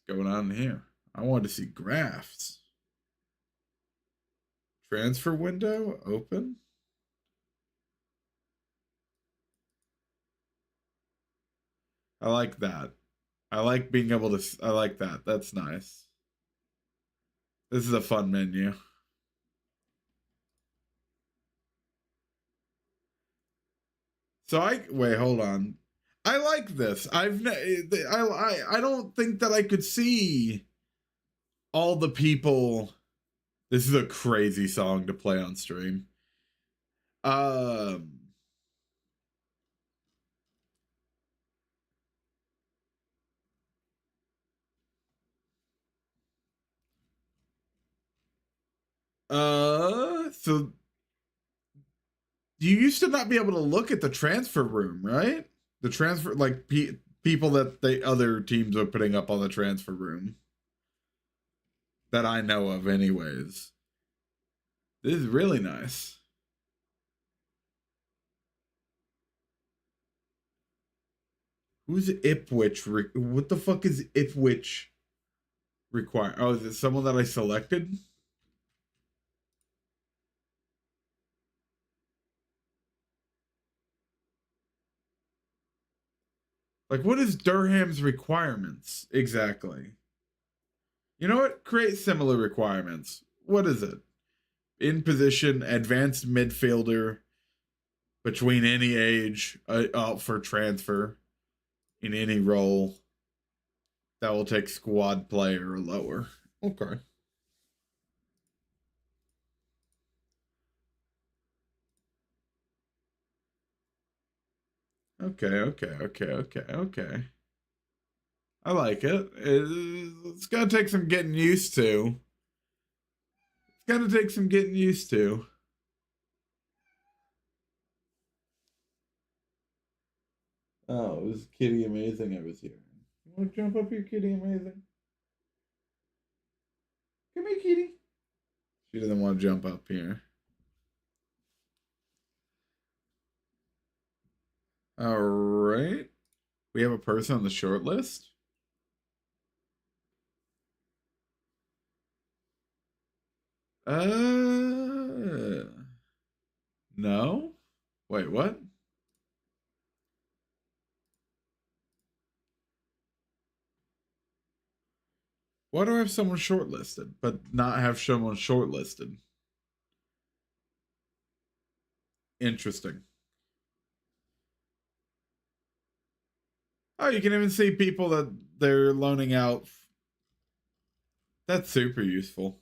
What's going on here? I want to see graphs. Transfer window open. I like that. I like being able to, I like that. That's nice. This is a fun menu. So wait, hold on. I like this. I don't think that I could see all the people. This is a crazy song to play on stream. So you used to not be able to look at the transfer room, right? The transfer, like people that other teams are putting up on the transfer room that I know of, anyways. This is really nice. Who's Ipswich? What the fuck is Ipswich require? Oh, is it someone that I selected? Like, what is Durham's requirements exactly? You know what? Create similar requirements. What is it? In position, advanced midfielder between any age, for transfer in any role that will take squad player or lower. Okay. Okay. I like it. It's gonna take some getting used to. It's gonna take some getting used to. Oh, it was Kitty Amazing I was hearing. You wanna jump up here, Kitty Amazing? Come here, Kitty. She doesn't want to jump up here. All right. We have a person on the short list. No. Wait, what? Why do I have someone shortlisted, but not have someone shortlisted? Interesting. Oh, you can even see people that they're loaning out. That's super useful.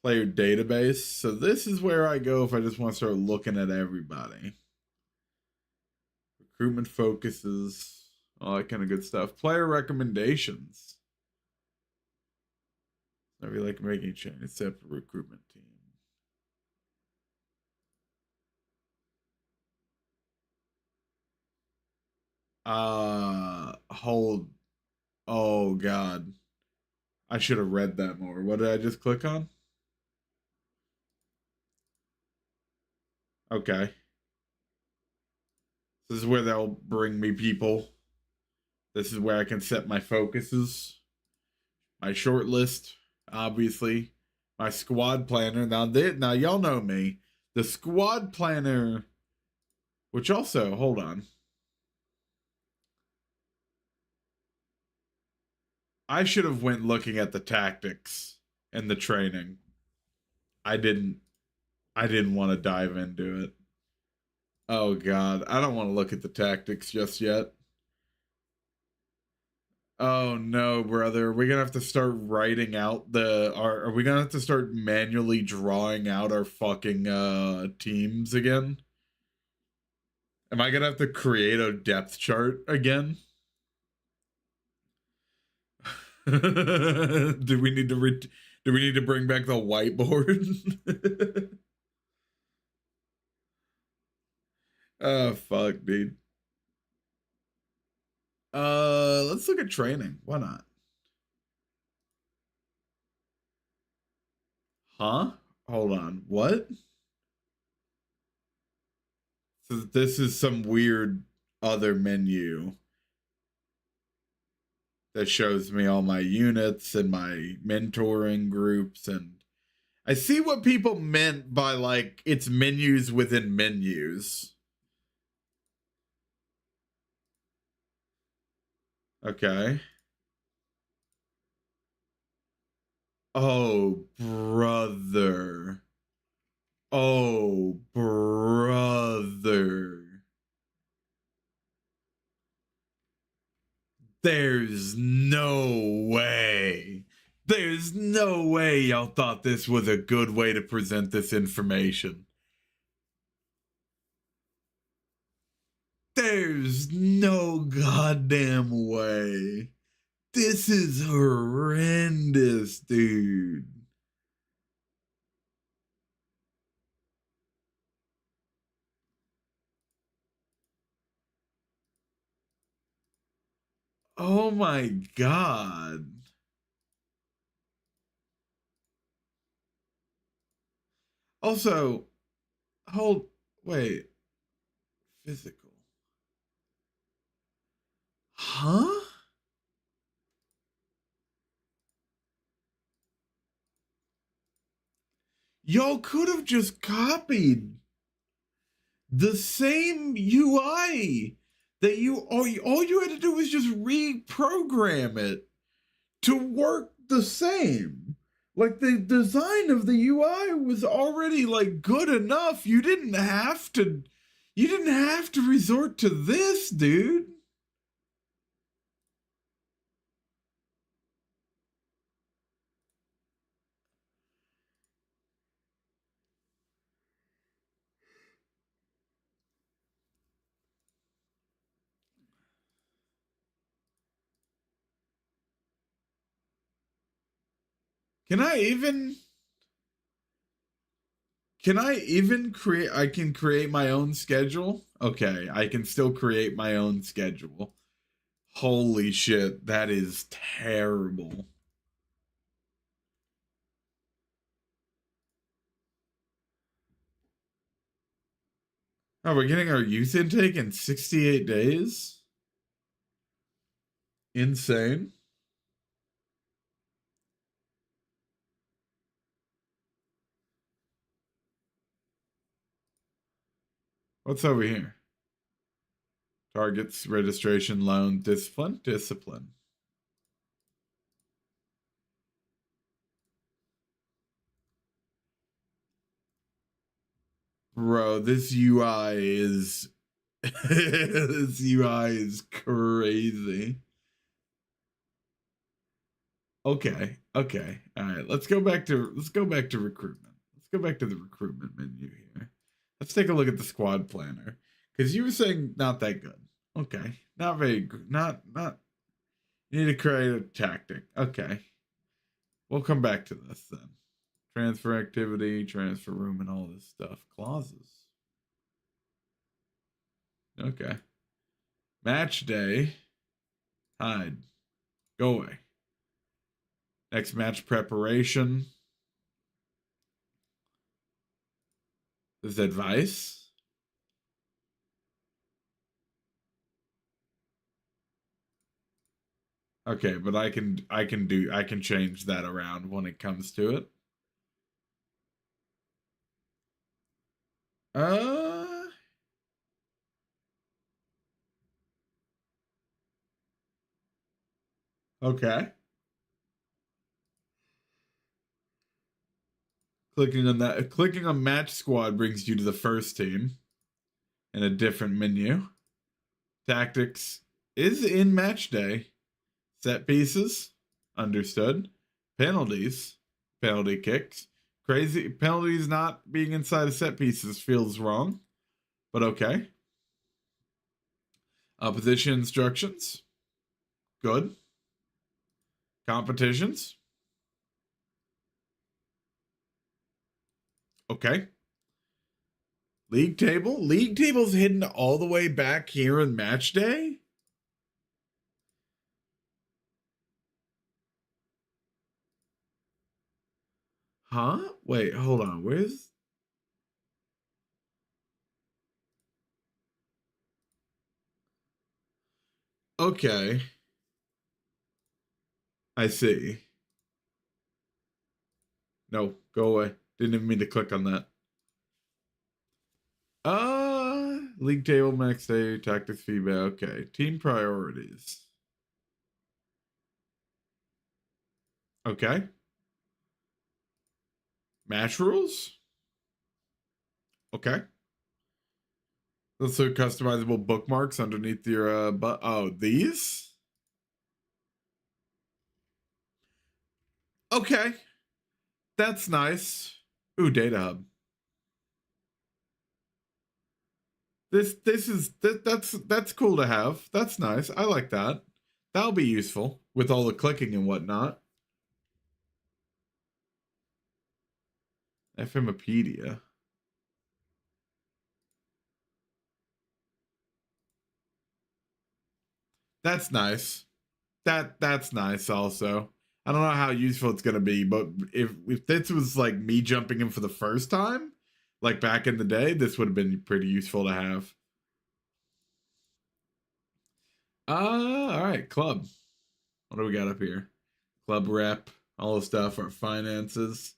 Player database. So this is where I go if I just want to start looking at everybody. Recruitment focuses, all that kind of good stuff. Player recommendations. I really like making changes except for recruitment team. Hold. Oh God. I should have read that more. What did I just click on? Okay. This is where they'll bring me people. This is where I can set my focuses. My short list, obviously. My squad planner. Now y'all know me. The squad planner, which also, hold on. I should have went looking at the tactics and the training. I didn't want to dive into it. Oh God, I don't want to look at the tactics just yet. Oh no, brother. Are we gonna have to start writing out are we gonna have to start manually drawing out our fucking teams again? Am I gonna have to create a depth chart again? Do we need to bring back the whiteboard? Oh fuck, dude. Let's look at training. Why not? Huh? Hold on. What? So this is some weird other menu that shows me all my units and my mentoring groups, and I see what people meant by like it's menus within menus. Okay. Oh, brother. Oh, brother. There's no way. There's no way y'all thought this was a good way to present this information. There's no goddamn way. This is horrendous, dude. Oh my God. Also, wait. Physical. Huh? Y'all could have just copied the same UI that all you had to do was just reprogram it to work the same. Like, the design of the UI was already like good enough. You didn't have to resort to this, dude. Can I even create? I can create my own schedule. Okay, I can still create my own schedule. Holy shit, that is terrible. Oh, we're getting our youth intake in 68 days? Insane. What's over here? Targets, registration, loan, discipline. Bro, this UI is this UI is crazy. Okay. All right. Let's go back to recruitment. Let's go back to the recruitment menu here. Let's take a look at the squad planner. Because you were saying not that good. Okay. Not very good. Not you need to create a tactic. Okay. We'll come back to this then. Transfer activity, transfer room, and all this stuff. Clauses. Okay. Match day. Hide. Go away. Next match preparation. This is advice. Okay, but I can change that around when it comes to it. Okay. Clicking on match squad brings you to the first team in a different menu. Tactics is in match day. Set pieces, understood. Penalties, penalty kicks. Crazy penalties not being inside of set pieces feels wrong, but okay. Position instructions, good. Competitions, okay. League table's hidden all the way back here in match day. Huh? Wait, hold on. Where's... Okay. I see. No, go away. Didn't even mean to click on that. League table, max day, tactics, feedback. Okay. Team priorities. Okay. Match rules? Okay. Also customizable bookmarks underneath your, oh, these? Okay. That's nice. Ooh, Data Hub. That's cool to have. That's nice. I like that. That'll be useful with all the clicking and whatnot. Ephemopedia. That's nice. That's nice also. I don't know how useful it's gonna be, but if this was like me jumping in for the first time, like back in the day, this would have been pretty useful to have. All right, club. What do we got up here? Club rep, all the stuff, our finances.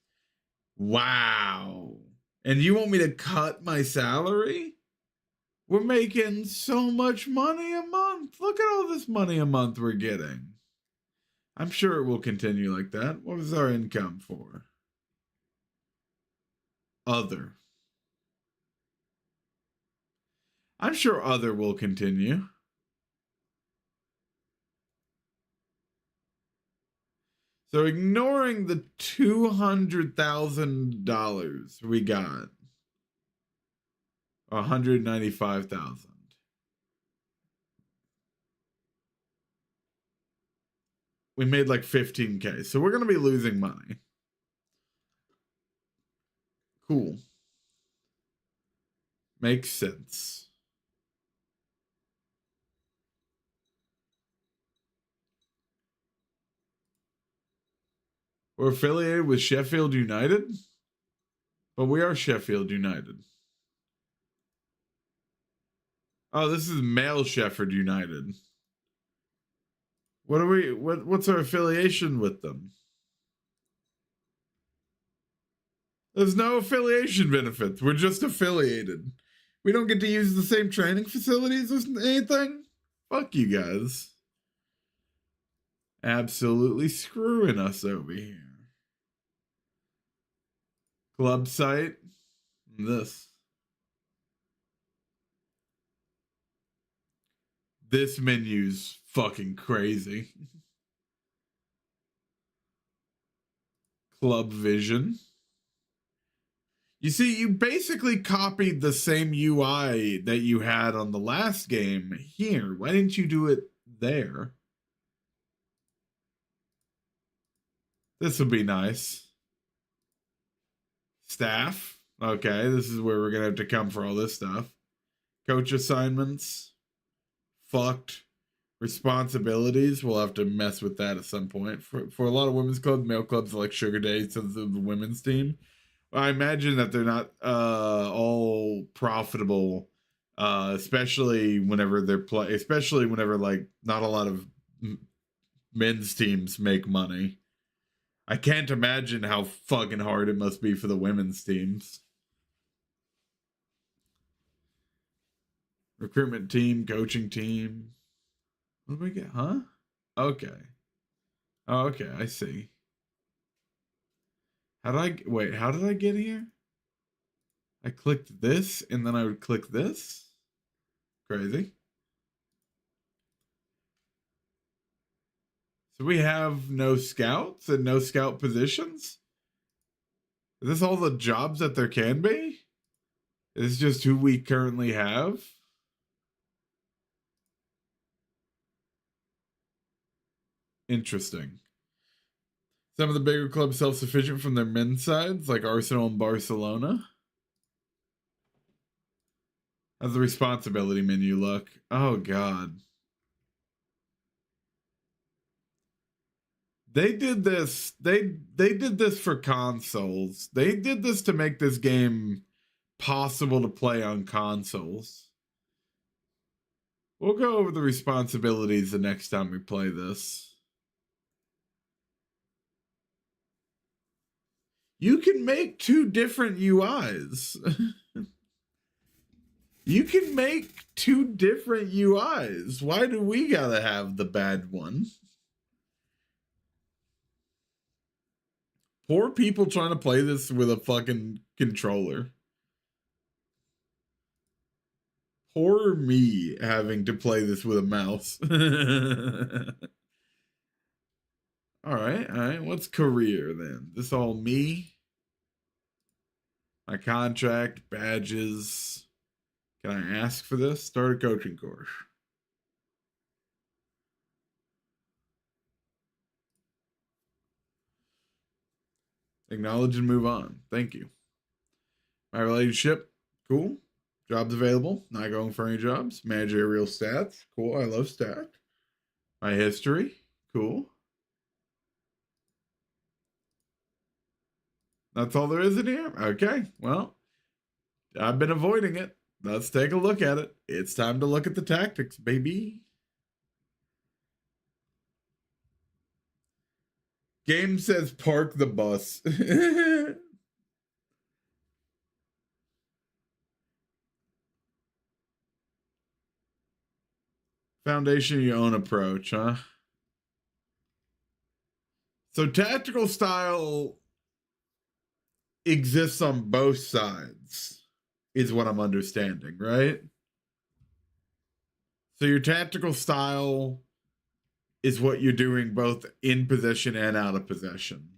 Wow. And you want me to cut my salary? We're making so much money a month. Look at all this money a month we're getting. I'm sure it will continue like that. What was our income for? Other. I'm sure other will continue. So ignoring the $200,000 we got, 195,000. We made like 15K. So we're going to be losing money. Cool. Makes sense. We're affiliated with Sheffield United, but we are Sheffield United. Oh, this is male Sheffield United. What's our affiliation with them? There's no affiliation benefits. We're just affiliated. We don't get to use the same training facilities or anything. Fuck you guys. Absolutely screwing us over here. Club site. This menu's fucking crazy. Club vision. You see, you basically copied the same UI that you had on the last game here. Why didn't you do it there? This would be nice. Staff. Okay, this is where we're going to have to come for all this stuff. Coach assignments. Fucked. Responsibilities. We'll have to mess with that at some point. For a lot of women's clubs, male clubs like Sugar Day, since the women's team. I imagine that they're not all profitable, especially whenever especially whenever like not a lot of men's teams make money. I can't imagine how fucking hard it must be for the women's teams. Recruitment team, coaching team. What do we get? Huh? Okay. Oh, okay, I see. How did I get here? I clicked this and then I would click this? Crazy. So we have no scouts and no scout positions? Is this all the jobs that there can be? Is this just who we currently have? Interesting. Some of the bigger clubs self-sufficient from their men's sides, like Arsenal and Barcelona. How's the responsibility menu look? Oh, God. They did this. They did this for consoles. They did this to make this game possible to play on consoles. We'll go over the responsibilities the next time we play this. You can make two different UIs. You can make two different UIs. Why do we gotta have the bad one? Poor people trying to play this with a fucking controller. Poor me having to play this with a mouse. All right, all right. What's career then? This all me? My contract, badges. Can I ask for this? Start a coaching course. Acknowledge and move on. Thank you. My relationship, cool. Jobs available. Not going for any jobs. Managerial stats, cool. I love stats. My history, cool. That's all there is in here? Okay, well, I've been avoiding it. Let's take a look at it. It's time to look at the tactics, baby. Game says park the bus. Foundation your own approach, huh? So tactical style exists on both sides, is what I'm understanding, right? So your tactical style is what you're doing both in possession and out of possession.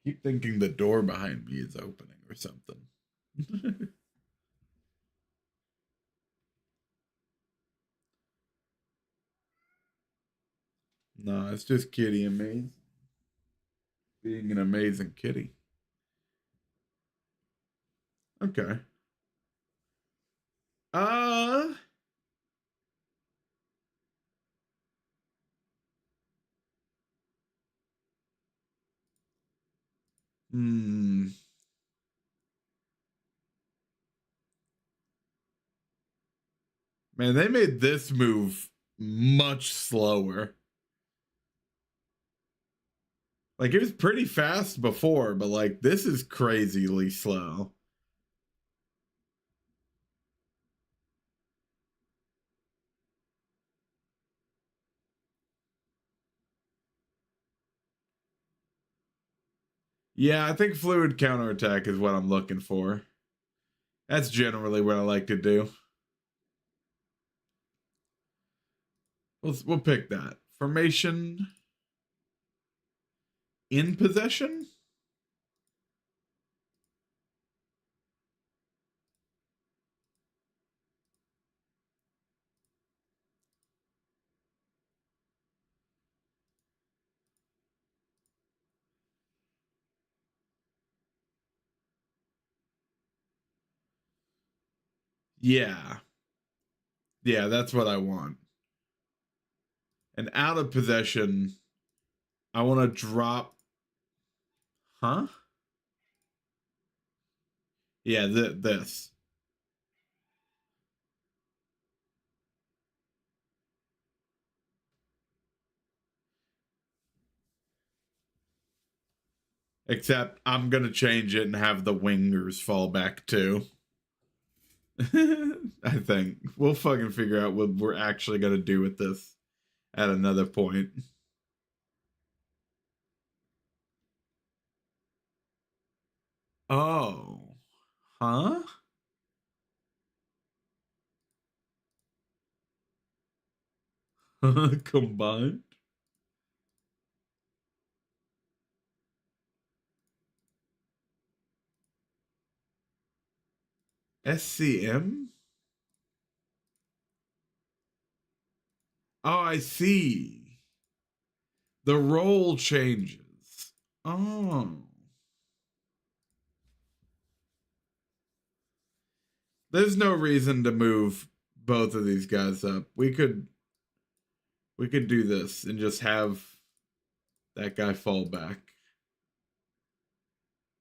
Keep thinking the door behind me is opening or something. No, it's just Kitty and me being an amazing kitty. Okay. Uh hmm. Man, they made this move much slower. Like, it was pretty fast before, but like this is crazily slow. Yeah, I think fluid counterattack is what I'm looking for. That's generally what I like to do. We'll pick that. Formation in possession? Yeah. Yeah, that's what I want. And out of possession, I want to drop. Huh? Yeah, this. Except I'm going to change it and have the wingers fall back too. I think we'll fucking figure out what we're actually going to do with this at another point. Oh. Huh? Combined? SCM? Oh, I see. The role changes. Oh. There's no reason to move both of these guys up. We could do this and just have that guy fall back.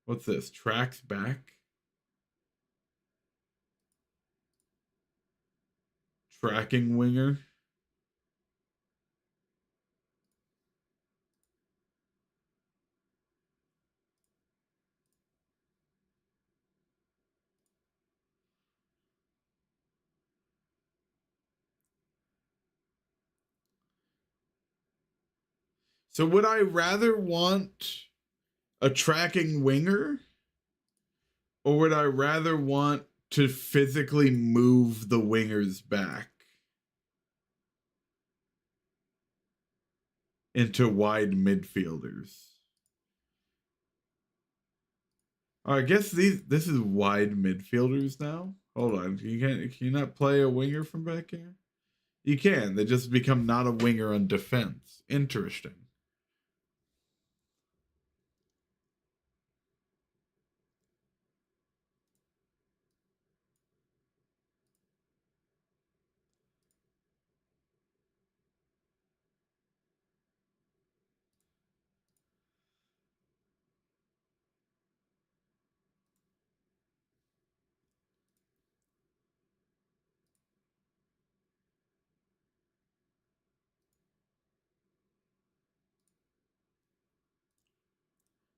What's this? Tracks back? Tracking winger? So would I rather want a tracking winger, or would I rather want to physically move the wingers back into wide midfielders? Oh, I guess this is wide midfielders now. Hold on, can you not play a winger from back here? You can. They just become not a winger on defense. Interesting.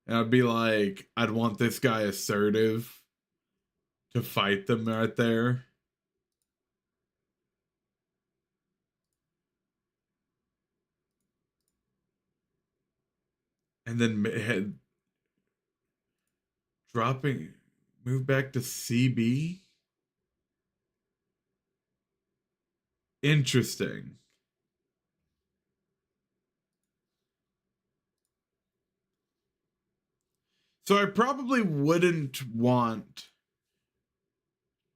And I'd be like, I'd want this guy assertive to fight them right there. And then move back to CB. Interesting. So I probably wouldn't want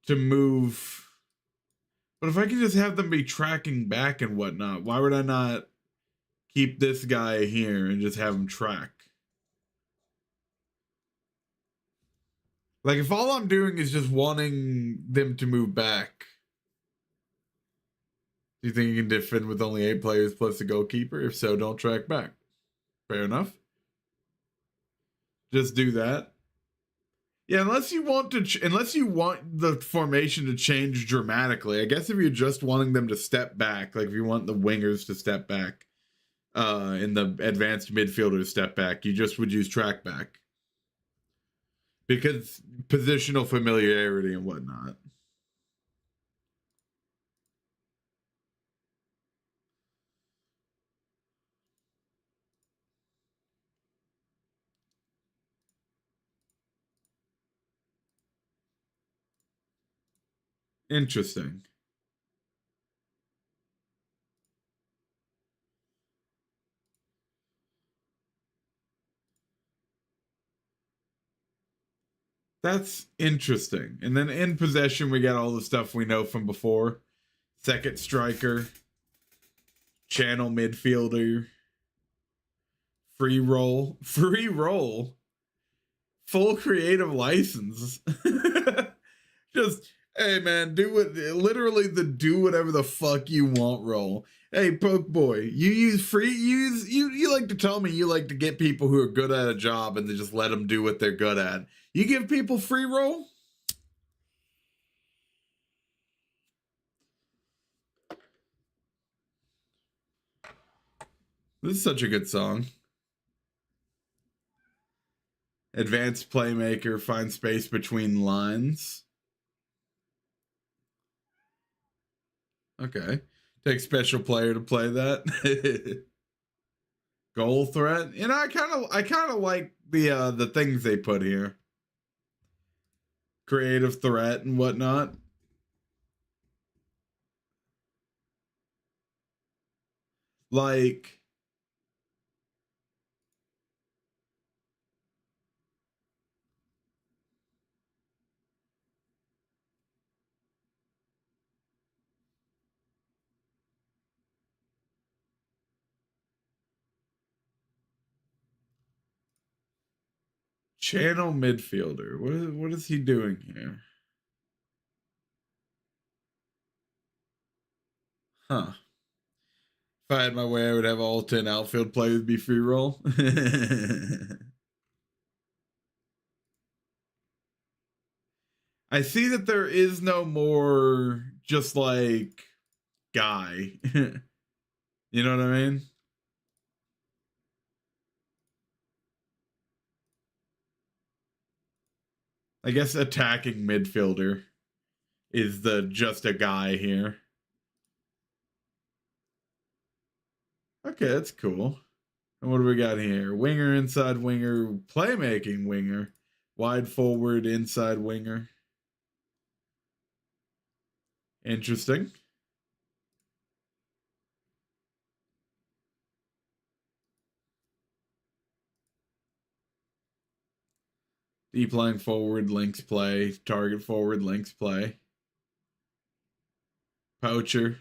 to move, but if I could just have them be tracking back and whatnot, why would I not keep this guy here and just have him track? Like, if all I'm doing is just wanting them to move back, do you think you can defend with only 8 players plus the goalkeeper? If so, don't track back. Fair enough. Just do that. Yeah, unless you want the formation to change dramatically. I guess if you're just wanting them to step back, like if you want the wingers to step back, and the advanced midfielders step back, you just would use track back. Because positional familiarity and whatnot. Interesting. That's interesting. And then in possession, we got all the stuff we know from before. Second striker, channel midfielder, free roll, full creative license. Just, hey man, do whatever the fuck you want roll. Hey, Poke Boy, you like to tell me you like to get people who are good at a job and then just let them do what they're good at. You give people free roll? This is such a good song. Advanced playmaker, find space between lines. Okay. Take special player to play that. Goal threat. You know, I kind of like the things they put here. Creative threat and whatnot. Like, channel midfielder. What is he doing here? Huh. If I had my way, I would have all 10 outfield players be free roll. I see that there is no more just like guy. You know what I mean? I guess attacking midfielder is the just a guy here. Okay, that's cool. And what do we got here? Winger, inside winger, playmaking winger, wide forward, inside winger. Interesting. Deep line forward, links play, target forward, links play. Poacher.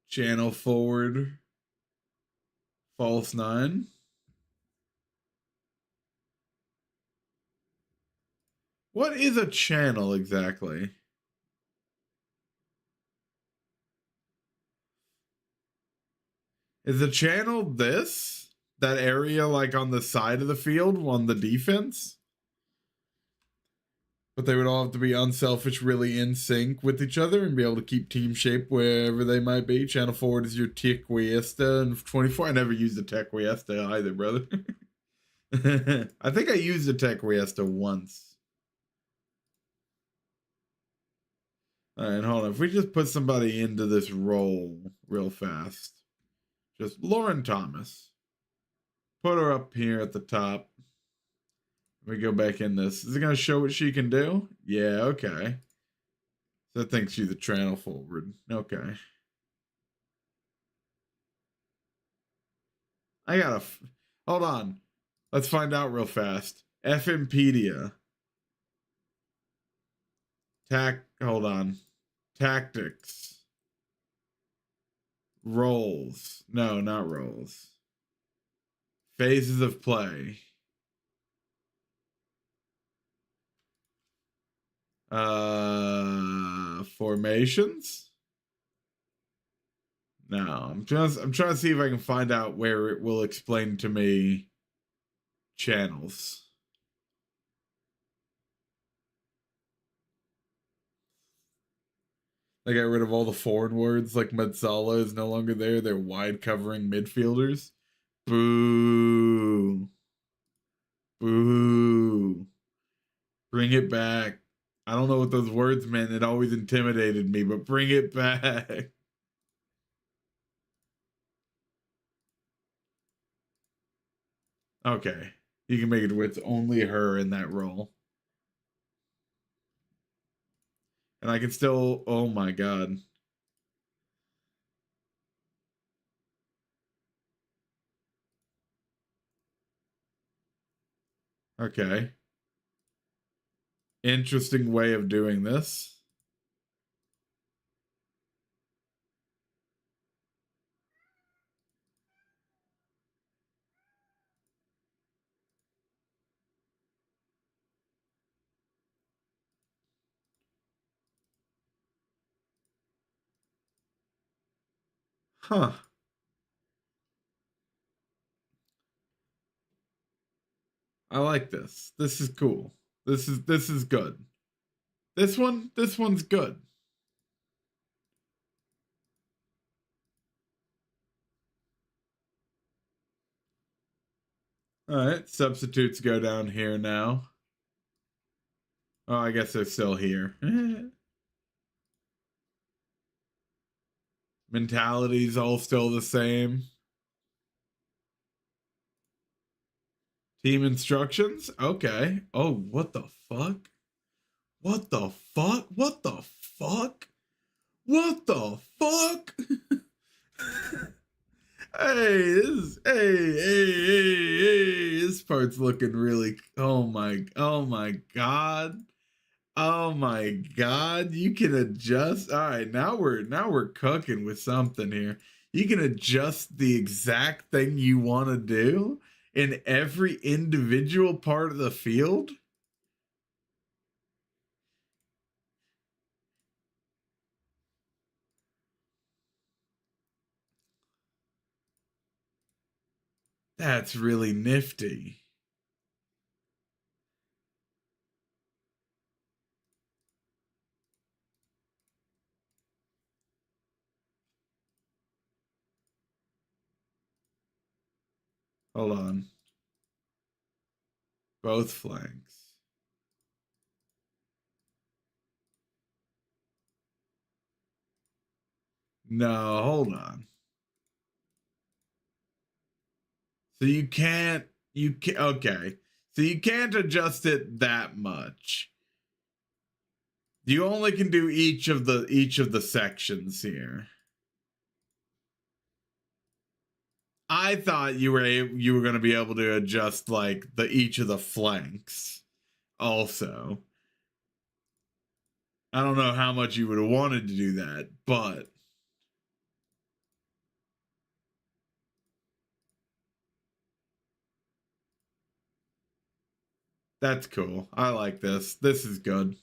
Channel forward. False nine. What is a channel exactly? Is the channel this? That area like on the side of the field on the defense? But they would all have to be unselfish, really in sync with each other and be able to keep team shape wherever they might be. Channel forward is your Tequiesta and 24. I never used the Tequiesta either, brother. I think I used the Tequiesta once. All right, hold on. If we just put somebody into this role real fast. Just Lauren Thomas. Put her up here at the top. We go back in this. Is it going to show what she can do? Yeah, okay. So I think she's a channel forward. Okay. I gotta... Hold on. Let's find out real fast. FMpedia. Hold on. Tactics. Roles. No, not roles. Phases of play. Formations? No, I'm trying to see if I can find out where it will explain to me channels. They got rid of all the foreign words, like Metzala is no longer there. They're wide covering midfielders. Boo. Boo. Bring it back. I don't know what those words meant. It always intimidated me, but bring it back. Okay. You can make it where it's only her in that role. And I can still, oh my God. Okay. Interesting way of doing this. Huh. I like this. This is cool. This is good. This one's good. All right, substitutes go down here now. Oh, I guess they're still here. Mentality's all still the same. Team instructions? Okay. Oh, what the fuck? What the fuck? What the fuck? What the fuck? Hey, this part's looking really, oh my God. Oh my God, you can adjust. All right, now we're cooking with something here. You can adjust the exact thing you want to do in every individual part of the field. That's really nifty. Hold on. Both flanks. No, hold on. So you can't, okay. So you can't adjust it that much. You only can do each of the sections here. I thought you were going to be able to adjust like each of the flanks also. I don't know how much you would have wanted to do that, but that's cool. I like this. This is good.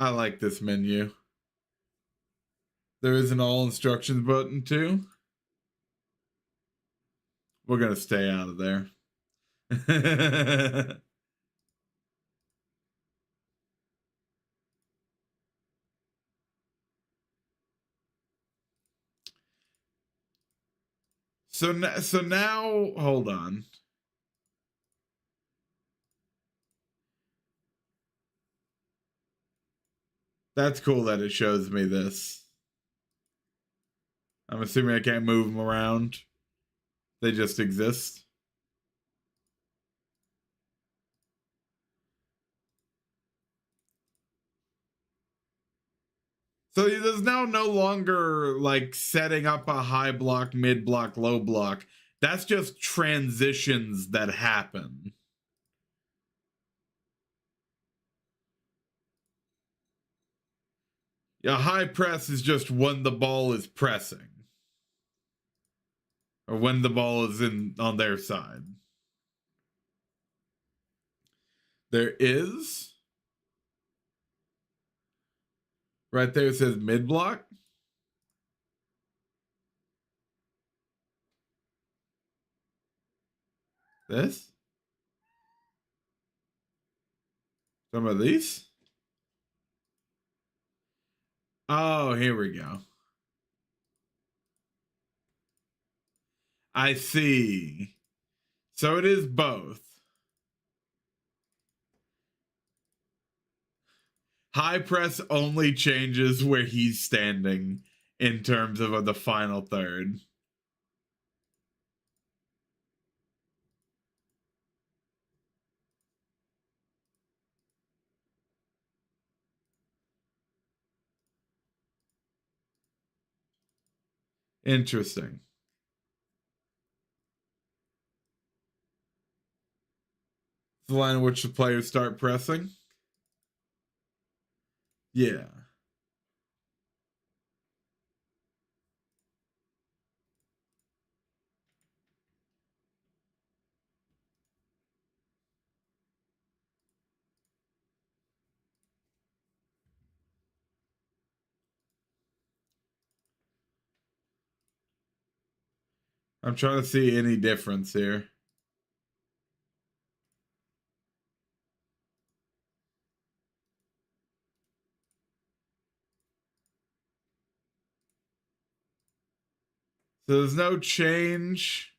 I like this menu. There is an all instructions button too. We're going to stay out of there. So now, hold on. That's cool that it shows me this. I'm assuming I can't move them around. They just exist. So there's now no longer like setting up a high block, mid block, low block. That's just transitions that happen. Yeah, high press is just when the ball is pressing. Or when the ball is on their side. There is. Right there it says mid block. This? Some of these? Oh, here we go. I see. So it is both. High press only changes where he's standing in terms of the final third. Interesting. The line in which the players start pressing? Yeah. I'm trying to see any difference here. So there's no change.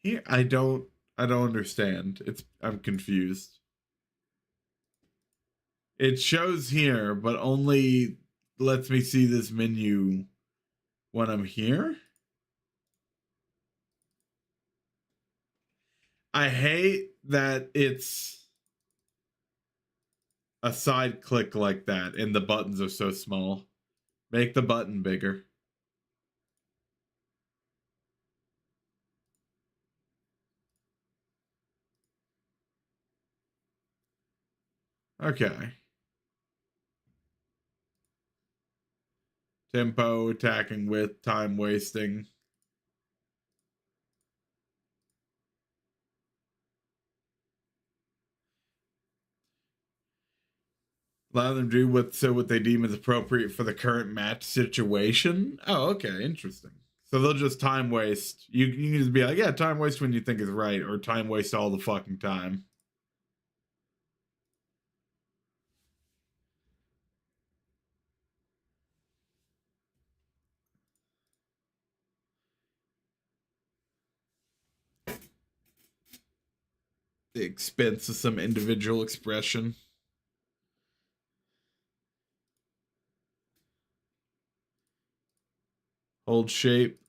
Here, I don't understand. I'm confused. It shows here, but only lets me see this menu when I'm here. I hate that it's a side click like that and the buttons are so small. Make the button bigger. Okay. Tempo, attacking width, time wasting. Allow them to do what they deem is appropriate for the current match situation. Oh, okay, interesting. So they'll just time waste. You can just be like, yeah, time waste when you think is right, or time waste all the fucking time. the expense of some individual expression. Hold shape.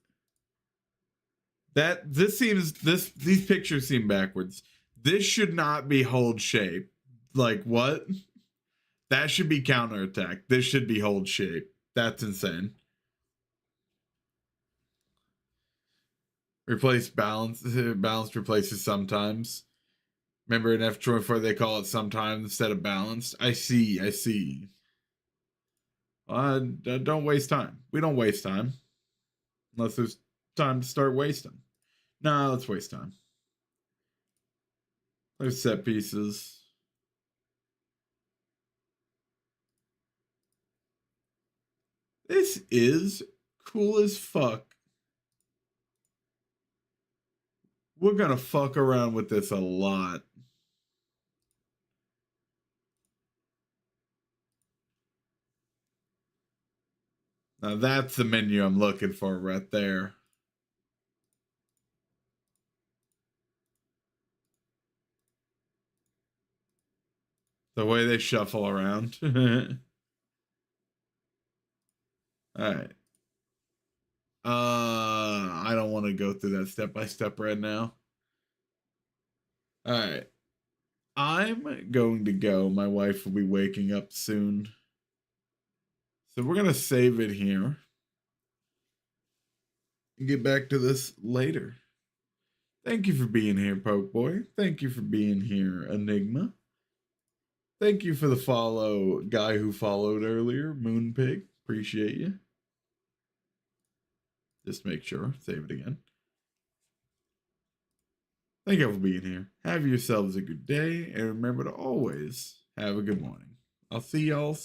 These pictures seem backwards. This should not be hold shape. Like what? That should be counterattack. This should be hold shape. That's insane. Replace balance. Balance replaces sometimes. Remember in F24 they call it sometimes instead of balanced. I see. Don't waste time. We don't waste time. Unless there's time to start wasting. Nah, let's waste time. There's set pieces. This is cool as fuck. We're gonna fuck around with this a lot. Now that's the menu I'm looking for right there. The way they shuffle around. Alright. I don't want to go through that step by step right now. Alright. I'm going to go. My wife will be waking up soon. So we're going to save it here. And get back to this later. Thank you for being here, Poke Boy. Thank you for being here, Enigma. Thank you for the follow, guy who followed earlier, Moonpig. Appreciate you. Just make sure. Save it again. Thank you for being here. Have yourselves a good day, and remember to always have a good morning. I'll see y'all soon.